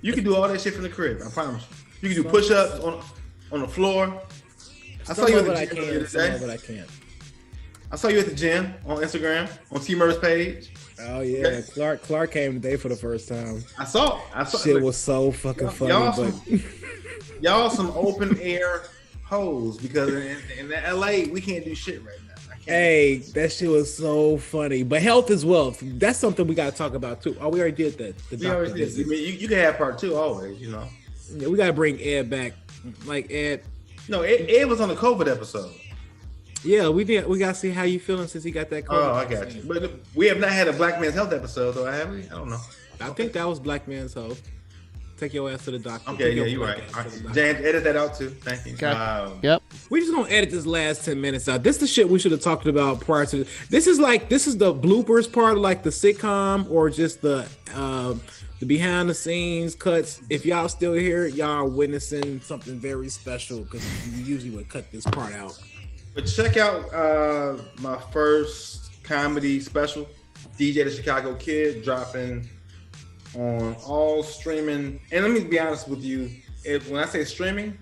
You can do all that shit from the crib. I promise you. You can do push-ups on the floor. I saw you at the gym the other day. But I can't. I saw you at the gym on Instagram on T Murr's page. Oh yeah, okay. Clark came today for the first time. I saw. Shit was so fucking funny. Y'all some open air hoes because in LA we can't do shit right now. Hey, that shit was so funny. But health is wealth. That's something we got to talk about too. Oh, we already did that. We already did. I mean, you can have part 2 always, you know. Yeah, we got to bring Ed back. Like Ed. No, Ed was on the COVID episode. Yeah, we did. We got to see how you feeling since he got that COVID. Oh, I got you. But we have not had a Black Man's Health episode, though, have we? I don't know. I think that was Black Man's Health. Take your ass to the doctor. Okay, yeah, you're right. James, edit that out too. Thank you. Okay. Yep. We just gonna edit this last 10 minutes out. This is the shit we should have talked about prior to this. Is the bloopers part of like the sitcom or just the behind the scenes cuts. If y'all still here, y'all are witnessing something very special because you usually would cut this part out. But check out my first comedy special, DJ the Chicago Kid, dropping on all streaming. And let me be honest with you, when I say streaming,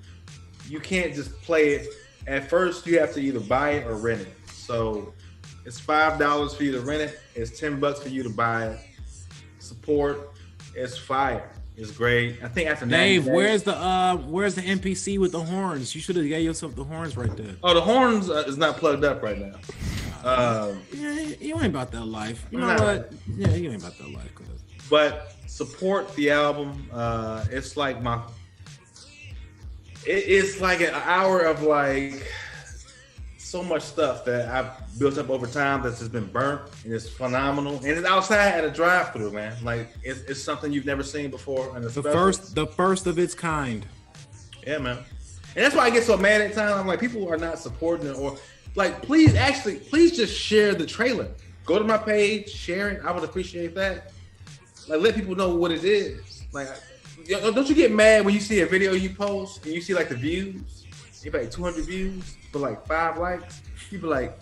you can't just play it. At first, you have to either buy it or rent it. So it's $5 for you to rent it. It's $10 for you to buy it. Support. It's fire. It's great. I think after Dave, where's the NPC with the horns? You should have got yourself the horns right there. Oh, the horns is not plugged up right now. Yeah, you ain't about that life. You know what? Right. Yeah, you ain't about that life. Cause... But support the album. It's like it's like an hour of like so much stuff that I've built up over time that's just been burnt, and it's phenomenal. And it's outside at a drive-through, man. Like it's something you've never seen before. And the first of its kind. Yeah, man. And that's why I get so mad at times. I'm like, people are not supporting it, or like, please just share the trailer. Go to my page, share it. I would appreciate that. Like, let people know what it is. Like, don't you get mad when you see a video you post and you see like the views? You like 200 views for like 5 likes. You be like,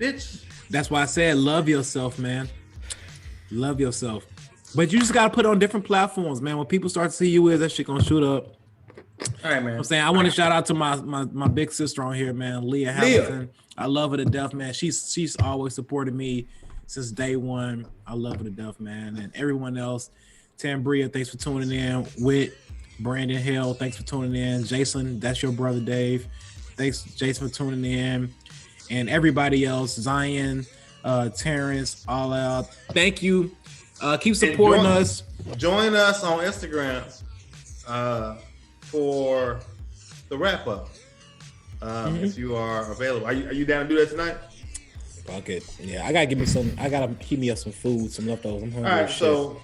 bitch. That's why I said love yourself, man. Love yourself. But you just gotta put on different platforms, man. When people start to see you, that shit gonna shoot up. All right, man. I'm saying I want to shout out to my big sister on here, man, Leah Hamilton. I love her to death, man. She's always supported me since day one. I love her to death, man. And everyone else, Tambria, thanks for tuning in. Whit, Brandon Hill, thanks for tuning in. Jason, that's your brother, Dave. Thanks, Jason, for tuning in. And everybody else, Zion, Terrence, all out. Thank you. Keep supporting us. Join us on Instagram for the wrap up. If you are available. Are you down to do that tonight? Fuck it. Yeah, I gotta keep me up some food, some leftovers. I'm hungry. All right, so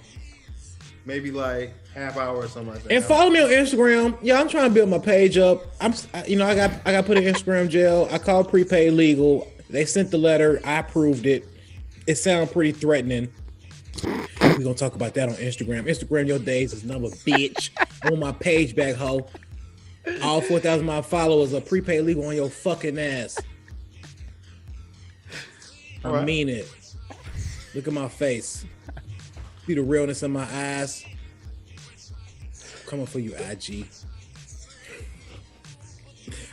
maybe like half hour or something like that. And follow me on Instagram. Yeah, I'm trying to build my page up. I got put in Instagram jail. I called prepaid legal. They sent the letter. I approved it. It sounds pretty threatening. We're gonna talk about that on Instagram. Instagram your days is number, bitch. I want my page back, ho. All 4,000 of my followers are prepaid legal on your fucking ass. I mean it. Look at my face. See the realness in my eyes. Coming for you, IG.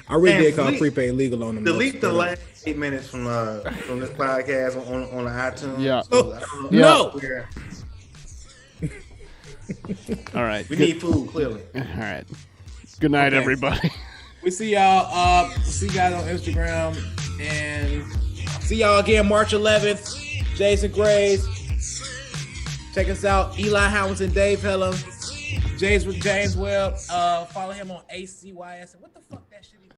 I really did call prepaid legal on them. Delete the last 8 minutes from this podcast on the iTunes. Yeah. No. All right. We need food, clearly. All right. Good night, everybody. We see y'all. See you guys on Instagram, and see y'all again March 11th. Jason Graves. Check us out. Eli Hamilton, Dave Hellam, James Webb. Follow him on ACYS. What the fuck?